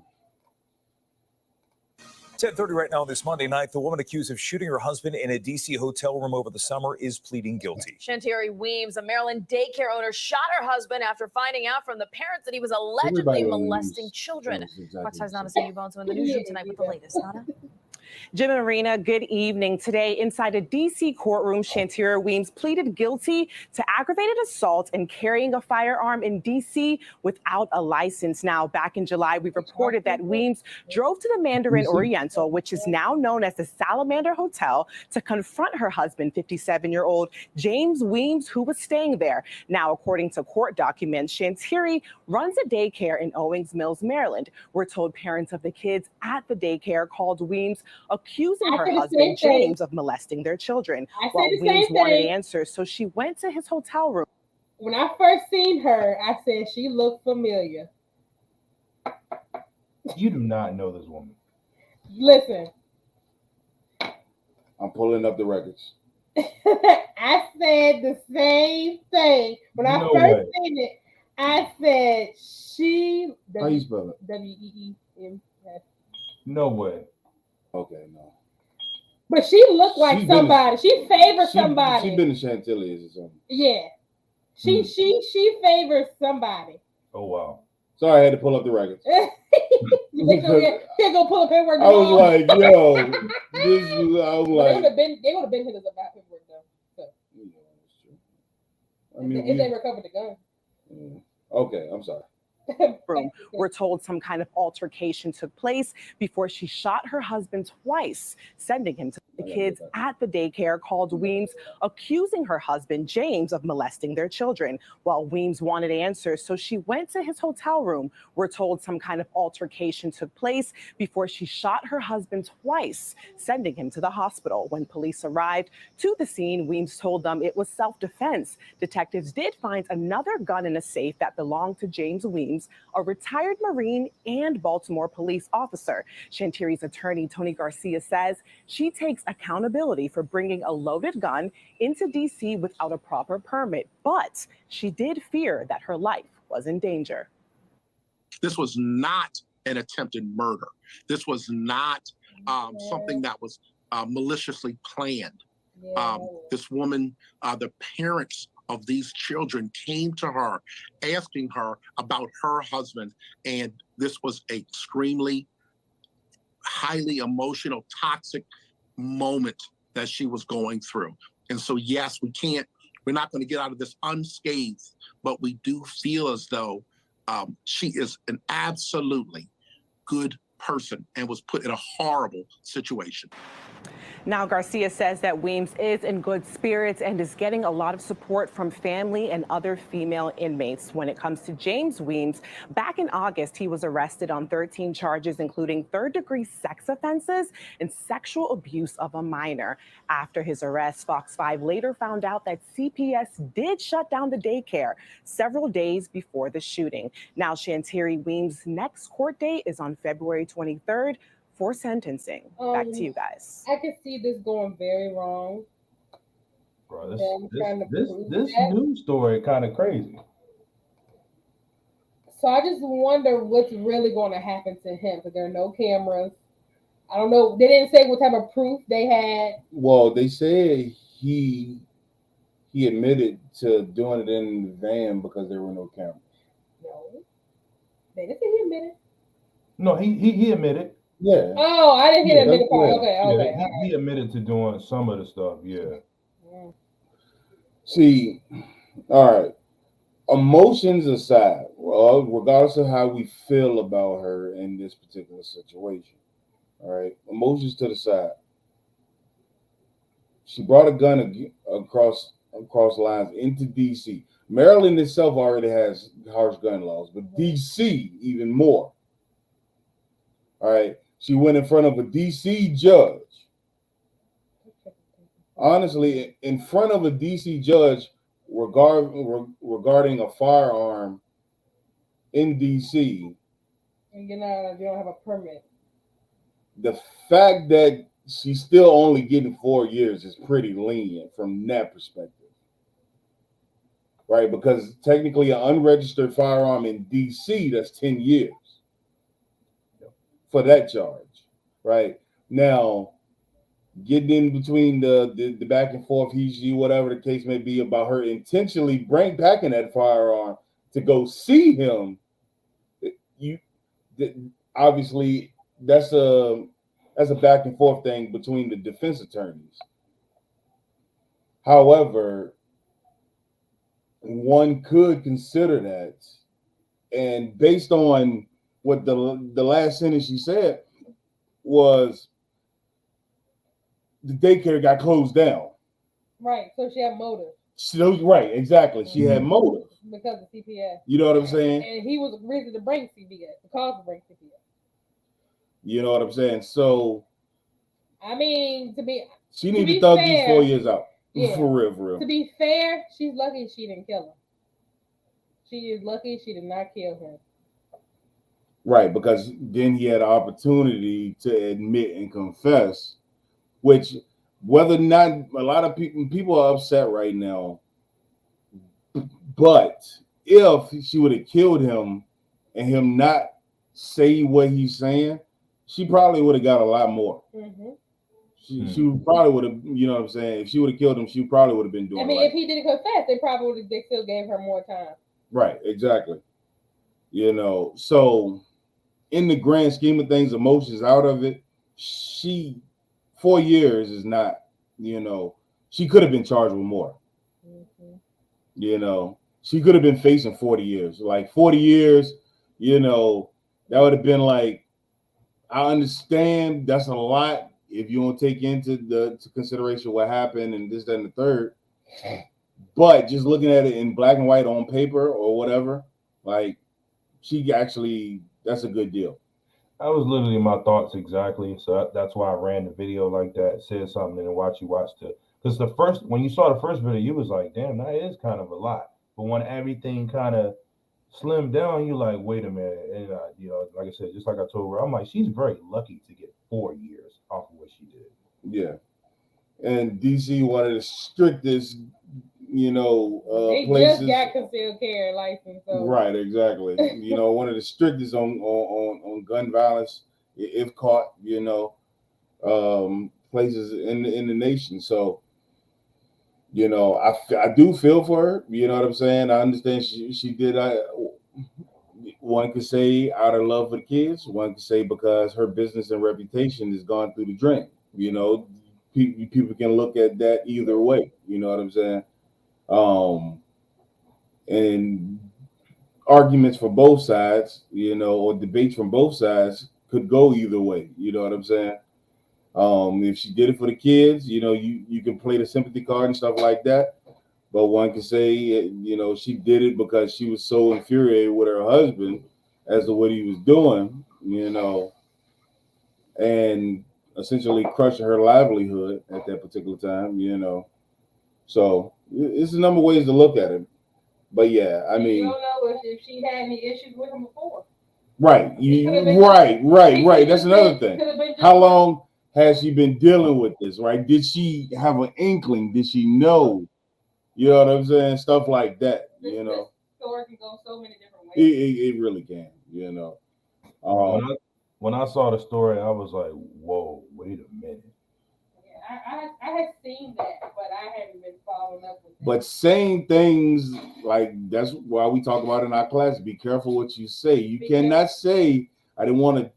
10:30 right now this Monday night. The woman accused of shooting her husband in a D.C. hotel room over the summer is pleading guilty. Shantari Weems, a Maryland daycare owner, shot her husband after finding out from the parents that he was allegedly molesting children. Fox 5's Nana Sandy Bones in the newsroom tonight with the latest. Nana? Jim and Marina, good evening. Today, inside a D.C. courtroom, Shantari Weems pleaded guilty to aggravated assault and carrying a firearm in D.C. without a license. Now, back in July, we reported that Weems drove to the Mandarin Oriental, which is now known as the Salamander Hotel, to confront her husband, 57-year-old James Weems, who was staying there. Now, according to court documents, Shantari runs a daycare in Owings Mills, Maryland. We're told parents of the kids at the daycare called Weems, accusing her husband, James, of molesting their children. While Weems wanted answers, so she went to his hotel room. When I first seen her, I said she looked familiar. You do not know this woman. Listen. I'm pulling up the records. I said the same thing. When I first seen it, I said she... How you spell it? W-E-E-M-S. No way. Okay, no. But she looked like somebody. She favored somebody. She been to Chantilly's or something. Yeah. She favors somebody. Oh wow. Sorry, I had to pull up the records. Can't go pull up paperwork. I was like, yo, this was. I was like, they would have been hit us about paperwork though. So. I mean, if they recovered the gun. Okay, I'm sorry. Room. We're told some kind of altercation took place before she shot her husband twice, sending him to the kids at the daycare called Weems, accusing her husband, James, of molesting their children. While Weems wanted answers, so she went to his hotel room. We're told some kind of altercation took place before she shot her husband twice, sending him to the hospital. When police arrived to the scene, Weems told them it was self-defense. Detectives did find another gun in a safe that belonged to James Weems, a retired Marine and Baltimore police officer. Shantiri's attorney, Tony Garcia, says she takes accountability for bringing a loaded gun into D.C. without a proper permit, but she did fear that her life was in danger. This was not an attempted murder. This was not something that was maliciously planned. This woman, the parents of these children came to her asking her about her husband, and this was an extremely highly emotional, toxic moment that she was going through. And so yes, we're not going to get out of this unscathed, but we do feel as though she is an absolutely good person and was put in a horrible situation. Now, Garcia says that Weems is in good spirits and is getting a lot of support from family and other female inmates. When it comes to James Weems, back in August, he was arrested on 13 charges, including third-degree sex offenses and sexual abuse of a minor. After his arrest, Fox 5 later found out that CPS did shut down the daycare several days before the shooting. Now, Shantiri Weems' next court date is on February 23rd. For sentencing. Back to you guys. I can see this going very wrong. Bro, this news story kind of crazy. So I just wonder what's really going to happen to him, because there are no cameras. I don't know. They didn't say what type of proof they had. Well, they said he admitted to doing it in the van because there were no cameras. No, they didn't say he admitted. No, he admitted. Yeah. Oh, I didn't hear that middle part. Okay. Yeah, he admitted to doing some of the stuff. Yeah. See, all right. Emotions aside, regardless of how we feel about her in this particular situation, all right. Emotions to the side. She brought a gun across lines into D.C. Maryland itself already has harsh gun laws, but D.C. even more. All right. She went in front of a D.C. judge. Honestly, in front of a D.C. judge regarding a firearm in D.C. And you don't have a permit. The fact that she's still only getting 4 years is pretty lenient from that perspective. Right? Because technically an unregistered firearm in D.C., that's 10 years. For that charge, right? Now, getting in between the back and forth, whatever the case may be, about her intentionally packing that firearm to go see him, obviously that's a back and forth thing between the defense attorneys. However, one could consider that, and based on what the last sentence she said was, the daycare got closed down. Right, so she had motive. Right, exactly. She had motive. Because of CPS. You know what I'm saying? And he was the reason to bring CPS, the cause to bring CPS. You know what I'm saying? So, I mean, she need to thug these 4 years out. Yeah. For real. To be fair, she's lucky she didn't kill him. She is lucky she did not kill him. Right, because then he had an opportunity to admit and confess, which, whether or not a lot of people are upset right now, but if she would have killed him and him not say what he's saying, she probably would have got a lot more. Mm-hmm. She probably would have, you know what I'm saying? If she would have killed him, she probably would have been doing. I mean, if he didn't confess, they probably would have still gave her more time. Right, exactly. You know, so in the grand scheme of things, emotions out of it, 4 years is not, you know, she could have been charged with more. Mm-hmm. You know, she could have been facing 40 years. Like 40 years, you know, that would have been like, I understand that's a lot if you don't take into consideration what happened and this, that, and the third. But just looking at it in black and white on paper or whatever, like she actually, that's a good deal. That was literally my thoughts exactly. So that's why I ran the video like that, said something, and watched it. Because when you saw the first video, you was like, damn, that is kind of a lot. But when everything kind of slimmed down, you like, wait a minute. And, you know, like I said, just like I told her, I'm like, she's very lucky to get 4 years off of what she did. Yeah. And DC, one of the strictest, you know, they places. Just got concealed carry license. So. Right, exactly. You know, one of the strictest on gun violence, if caught, you know, places in the nation. So, you know, I do feel for her. You know what I'm saying? I understand she did. One could say out of love for the kids. One could say because her business and reputation has gone through the drain. You know, people can look at that either way. You know what I'm saying? And arguments for both sides, you know, or debates from both sides could go either way. You know what I'm saying? If she did it for the kids, you know, you can play the sympathy card and stuff like that. But one can say, you know, she did it because she was so infuriated with her husband as to what he was doing, you know, and essentially crushing her livelihood at that particular time, you know. So it's a number of ways to look at it. But yeah, I mean, you don't know if she had any issues with him before. Right. Right. That's another thing. How long has she been dealing with this? Right? Did she have an inkling? Did she know? You know what I'm saying? Stuff like that. You know, this story can go so many different ways. It really can. You know. When I saw the story, I was like, "Whoa, wait a minute." Yeah, I had seen that, but I haven't been following up with it. But saying things like that's why we talk about in our class. Be careful what you say. You cannot say I wanted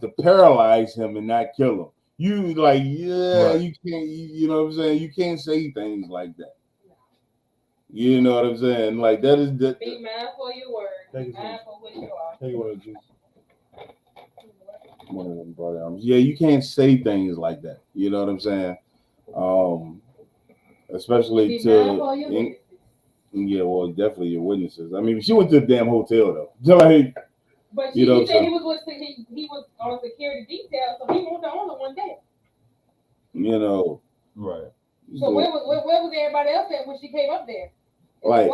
to paralyze him and not kill him. You like, yeah, right. You can't. You know what I'm saying? You can't say things like that. You know what I'm saying? Like that is the. Be mindful of your words. Be mindful of what you are. Take one of the one of them brought arms. Yeah, you can't say things like that. You know what I'm saying? Especially yeah, well, definitely your witnesses. I mean, she went to the damn hotel though. Like, but he said he was on security detail, so he wasn't the only one there. You know, right? So where was everybody else at when she came up there? Like,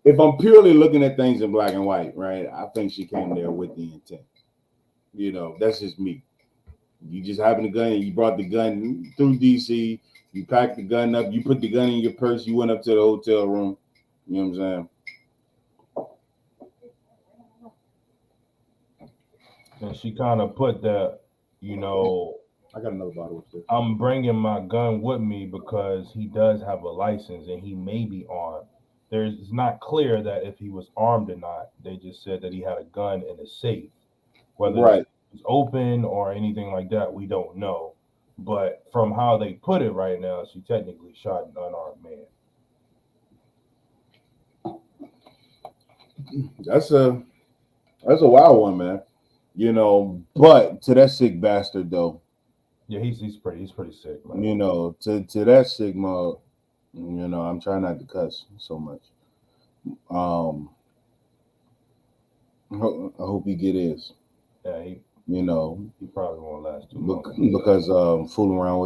if I'm purely looking at things in black and white, right? I think she came there with the intent. You know, that's just me. You just having a gun and you brought the gun through DC, you packed the gun up, you put the gun in your purse, you went up to the hotel room. You know what I'm saying? And she kind of put that, you know, I got another bottle up there. I'm bringing my gun with me because he does have a license and he may be armed. It's not clear that if he was armed or not. They just said that he had a gun in a safe. Whether it's open or anything like that, we don't know. But from how they put it right now, she technically shot an unarmed man. That's a wild one, man. You know, but to that sick bastard though. Yeah, he's pretty sick, man. You know, to that Sigma, you know, I'm trying not to cuss so much. I hope he get his. Yeah, you know, he probably won't last too long. Because fooling around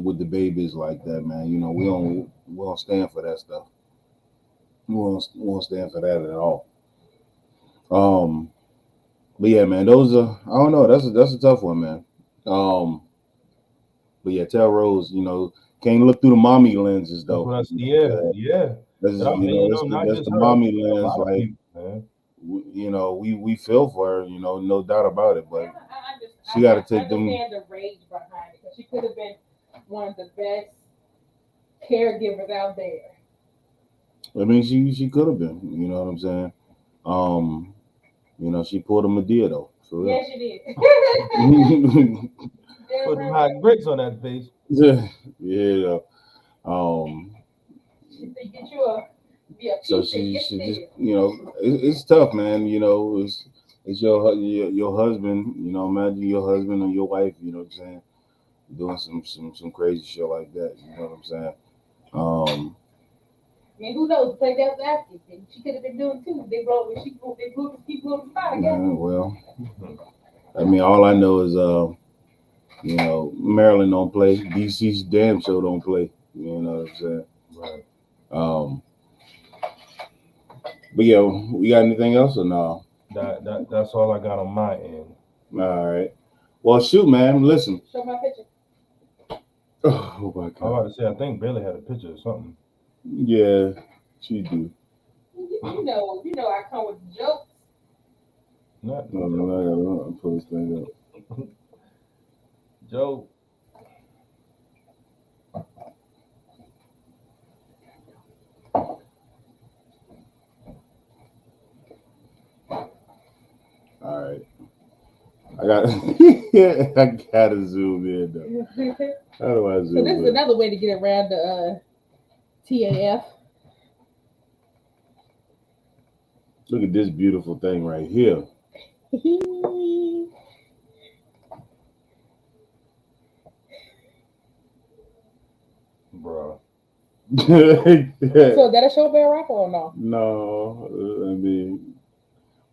with the babies like that, man. You know, we don't stand for that stuff. We won't stand for that at all. But yeah, man, those are, I don't know. That's a tough one, man. But yeah, Tell Rose, you know, can't look through the mommy lenses though. Yeah. That's the mommy lens. Like, people, you know, we feel for her, you know, no doubt about it. But she got to take them. I understand the rage behind it because she could have been one of the best caregivers out there. I mean, she could have been. You know what I'm saying? You know, she pulled a Madea though. For real. Yeah, she did. Put them hot grits on that face. Yeah. She said, get you a. So she just, you know, it's tough, man. You know, it's your husband. You know, imagine your husband or your wife. You know what I'm saying? Doing some crazy shit like that. You know what I'm saying? I mean, who knows? Play devil's advocate. She could have been doing too. They blew the spot again. Well, I mean, all I know is, you know, Maryland don't play. DC's damn show don't play. You know what I'm saying? Right. But yeah, we got anything else or no? That's all I got on my end. All right. Well, shoot, man. Listen. Show my picture. Oh my God. I was about to say, I think Bailey had a picture or something. Yeah, she do. You know, I come with jokes. No, I gotta pull this thing up. Joe. All right. I gotta zoom in though. How do I zoom So this in? is another way to get around the TAF. Look at this beautiful thing right here. Bro. So is that a show bear rapper or no? No, I mean,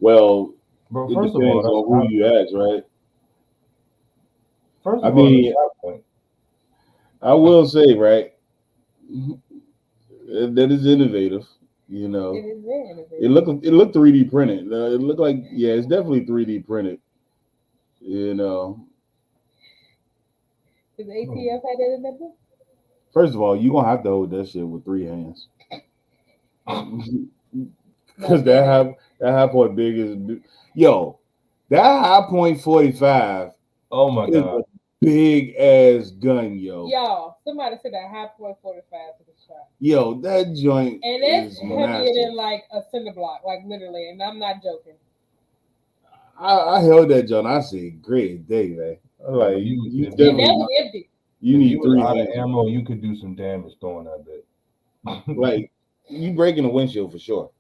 well, bro, it first depends of all, on who you ask, right? First I of mean, all, I will say, right, that is innovative. You know, It is very innovative. it looked 3D printed. It looked like, yeah, it's definitely 3D printed. You know, Does ATF have that in that book? first of all, you're gonna have to hold that shit with 3 hands. Because that high point big is yo, that high point 45. Oh my God, big ass gun, yo. Y'all, somebody said that high point 45 to the shot. Yo, that joint And it's is heavier massive. than like a cinder block, like literally, and I'm not joking. I held that joint. I said, great day, man. I'm like you And that definitely was empty. you need you 3 out of hands. ammo, you could do some damage throwing that bit. Like you breaking the windshield for sure.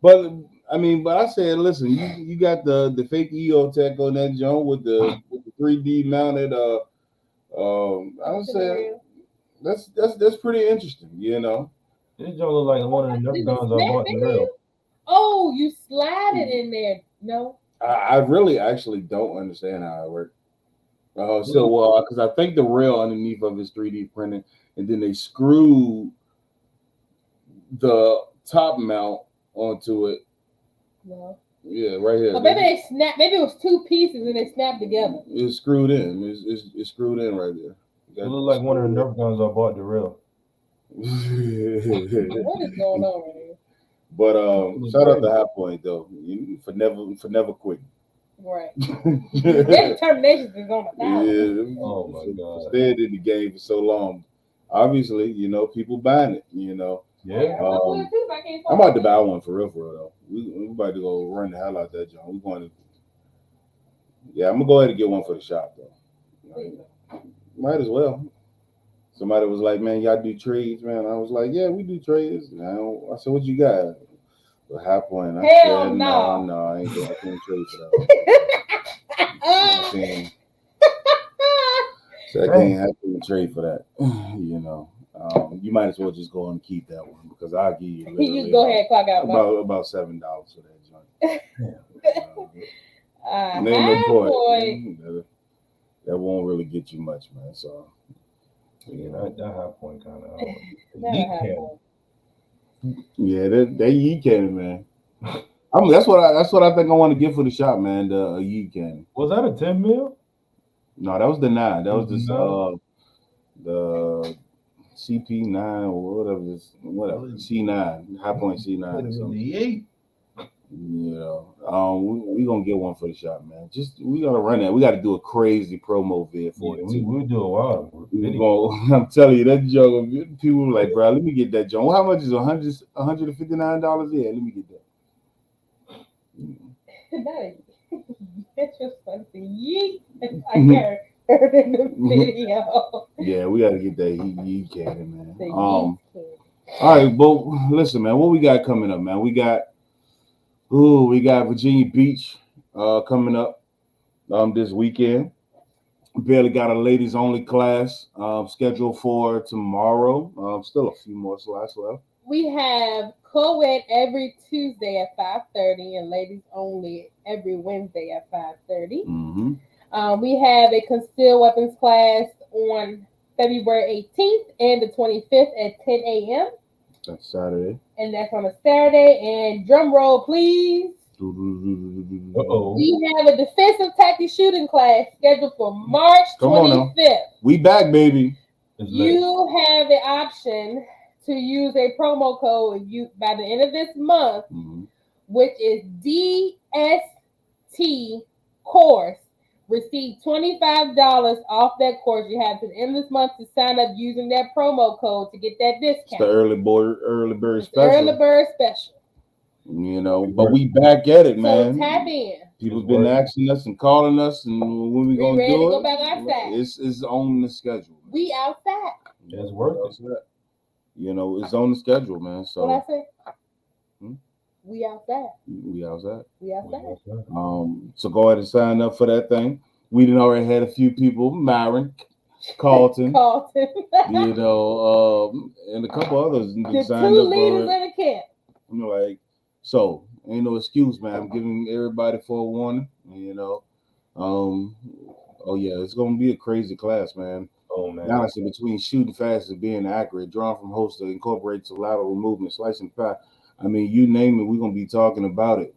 But I mean, but I said, listen, you got the fake EO tech on that joint with the 3D mounted. I would say that's pretty interesting, you know. This joint look like one of the Nerf guns I bought in the real. Oh, you slide it in there. No. I really actually don't understand how it works. Because I think the rail underneath of it's 3D printed, and then they screw the top mount onto it. No. Yeah, right here. Oh, maybe they snapped. Maybe it was 2 pieces and they snapped together. It's screwed in. It's screwed in right there. It look like one of the Nerf guns I bought the real. What is going on right here? But shout out to High Point though, for never quitting. Right. Their determination is on the Yeah. Oh my God. Stayed in the game for so long. Obviously, you know, people buying it, you know. Yeah. I'm about to buy one for real though. We about to go run the hell out that joint. We going to. Yeah, I'm gonna go ahead and get one for the shop though. Might as well. Somebody was like, "Man, y'all do trades, man." I was like, "Yeah, we do trades." I said, "What you got?" The High Point. I Hell said, no. No, I can't trade for that. So I can't have to trade for that. You know, you might as well just go and keep that one because I'll give you. You go ahead, clock out. About $7 for that joint. High Point. That won't really get you much, man. So. Yeah, that High Point kind of. Yeah, that yeet cannon, man. That's what I think I want to get for the shop, man. The yeet cannon. Was that a 10 mil? No, that was the 9. That was the CP9 or whatever. C9, High Point C9. The 8. You know, we gonna get one for the shop, man. We gotta run that. We gotta do a crazy promo vid for it too. We'll do a wild. I'm telling you, that joke. People were like, bro, let me get that joke. How much is $159? Yeah, let me get that. That's just something I heard in the video. Yeah, we gotta get that yeet cannon, man. All right, but listen, man, what we got coming up, man? We got Virginia Beach coming up this weekend. Barely got a ladies only class scheduled for tomorrow. Still a few more slots left. We have co-ed every Tuesday at 5:30 and ladies only every Wednesday at 5:30. Mm-hmm. We have a concealed weapons class on February 18th and the 25th at 10 a.m. That's Saturday. And that's on a Saturday. And drum roll, please. Uh-oh. We have a defensive tactics shooting class scheduled for March 25th. We back, baby. You have the option to use a promo code by the end of this month, which is DST course. Receive $25 off that course. You have to the end of this month to sign up using that promo code to get that discount. It's the early bird special. Early bird special. You know, but we back at it, man. So tap in. People's been asking us and calling us, and when we gonna ready do to it? Go back outside. It's on the schedule. We outside. It's worth it. You know, it's on the schedule, man. So what I say? We outside. We outside. We outside. So go ahead and sign up for that thing. We done already had a few people, Myron, Carlton, you know, and a couple others the signed two up leaders of the camp. I'm like, so ain't no excuse, man. I'm giving everybody forewarning, you know. Oh yeah, it's gonna be a crazy class, man. Oh man. Honestly, between shooting fast and being accurate, drawn from holster, incorporates lateral movement, slicing path. I mean, you name it, we're gonna be talking about it.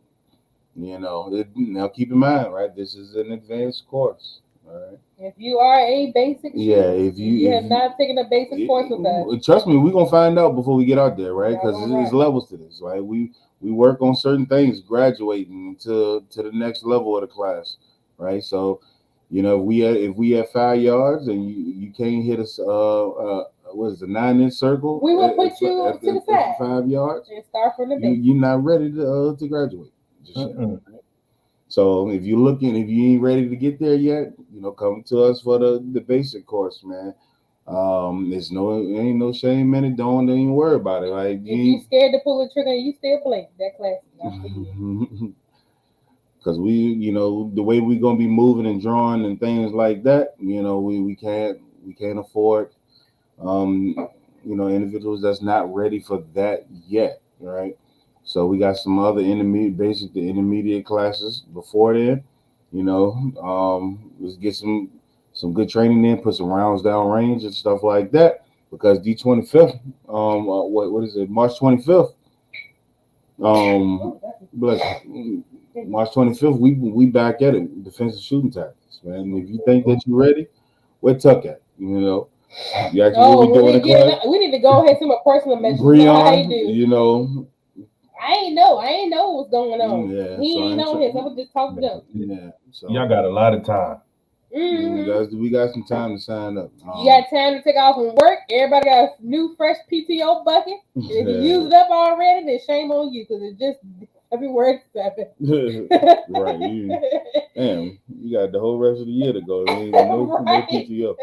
You know, now keep in mind, right? This is an advanced course. All right. If you are a basic shooter, if you have not taken a basic course with us. Trust me, we're gonna find out before we get out there, right? Because there's levels to this, right? We work on certain things, graduating to the next level of the class, right? So, you know, if we have 5 yards and you can't hit us, what is the 9-inch circle? We will put you to the side. 5 yards. And start from the base. You're not ready to graduate. So if you ain't ready to get there yet, you know, come to us for the basic course, man. Ain't no shame in it. Don't even worry about it. Like if you scared to pull the trigger, you still play that class. Because we, you know, the way we're gonna be moving and drawing and things like that, you know, we can't afford, you know, individuals that's not ready for that yet, right? So we got some other basic to intermediate classes before then, you know. Let's get some good training in, put some rounds down range and stuff like that. Because D25th, what is it? March 25th. March 25th, we back at it. Defensive shooting tactics, man. If you think that you're ready, where Tuck at? You know, you actually what we doing in class. We need to go ahead to my personal message. Breon, you know. I ain't know what's going on. Yeah, he ain't on here. So I'm just talking to them. Yeah, so y'all got a lot of time. We got some time to sign up. You got time to take off from work. Everybody got a new fresh PTO bucket. If you use it up already, then shame on you because it's just February 7th. Right. Damn, you got the whole rest of the year to go. There ain't no PTO.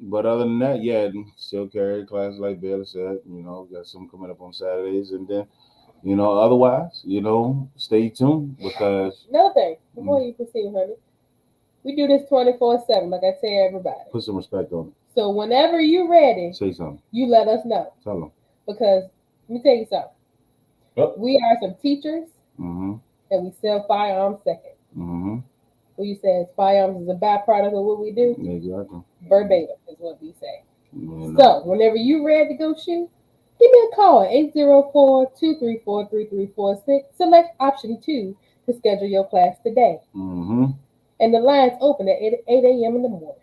But other than that, yeah, still carry classes like Baylor said. You know, got some coming up on Saturdays, and then, you know, otherwise, you know, stay tuned because another thing before you proceed, honey, we do this 24/7, like I tell everybody. Put some respect on it. So whenever you're ready, say something. You let us know. Tell them. Because let me tell you something. Yep. We are some teachers, and we sell firearms second. What you said, firearms is a byproduct of what we do. Exactly. Verbatim is what we say. Yeah, so whenever you're ready to go shoot, give me a call, 804-234-3346. Select option 2 to schedule your class today. And the line's open at 8 a.m. in the morning.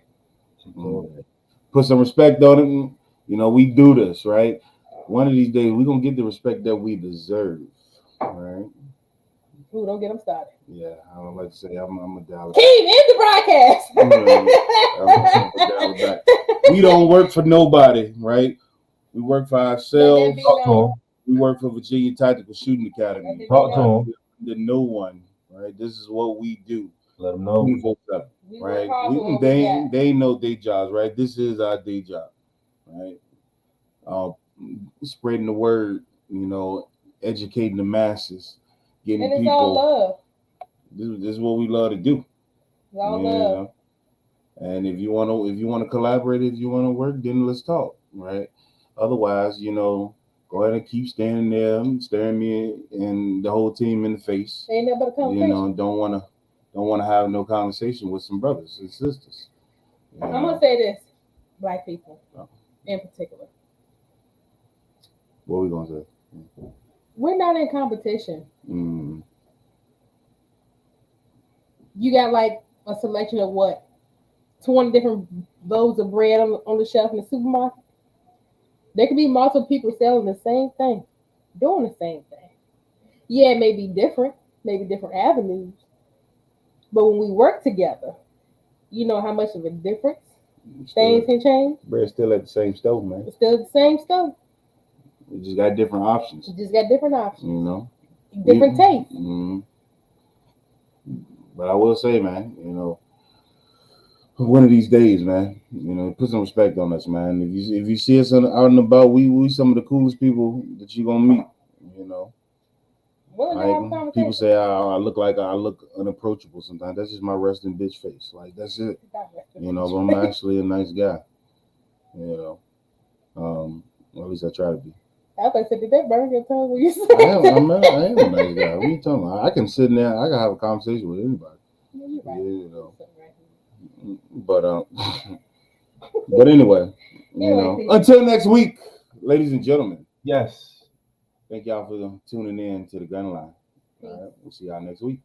Put some respect on it. You know, we do this, right? one of these days we're gonna get the respect that we deserve. All right. Ooh, don't get them started. Yeah, I don't like to say I'm a Dallas. Team, end the broadcast. We don't work for nobody, right? We work for ourselves. We work for Virginia Tactical Shooting Academy. Talk to them. To no one, right? This is what we do. Let them know. Right? They know their jobs, right? This is our day job, right? Spreading the word, educating the masses, getting and it's people. All love. This is what we love to do. It's all love. And if you want to collaborate, if you want to work, then let's talk, right? Otherwise, go ahead and keep standing there, staring me and the whole team in the face. Ain't that but a conversation. Don't want to have no conversation with some brothers and sisters. I'm gonna say this, Black people in particular. What are we gonna say? We're not in competition. Mm. You got like a selection of 20 different loaves of bread on the shelf in the supermarket. There could be multiple people selling the same thing, doing the same thing. Yeah, it may be different, maybe different avenues. But when we work together, you know how much of a difference things can change. Bread's still at the same stove, man. It's still the same stove. We just got different options. Different Different tastes. Mm-hmm. But I will say, man, one of these days, man, put some respect on us, man. If you see us out and about, we some of the coolest people that you're gonna meet. People say I look unapproachable sometimes. That's just my resting bitch face. Like that's it. But I'm actually a nice guy. Well, at least I try to be. I thought, did that burn your tongue when you said I am a nice guy. What are you talking about? I can sit in there. I can have a conversation with anybody. But anyway, until next week, ladies and gentlemen. Yes. Thank y'all for tuning in to the Gun Line. All right, we'll see y'all next week.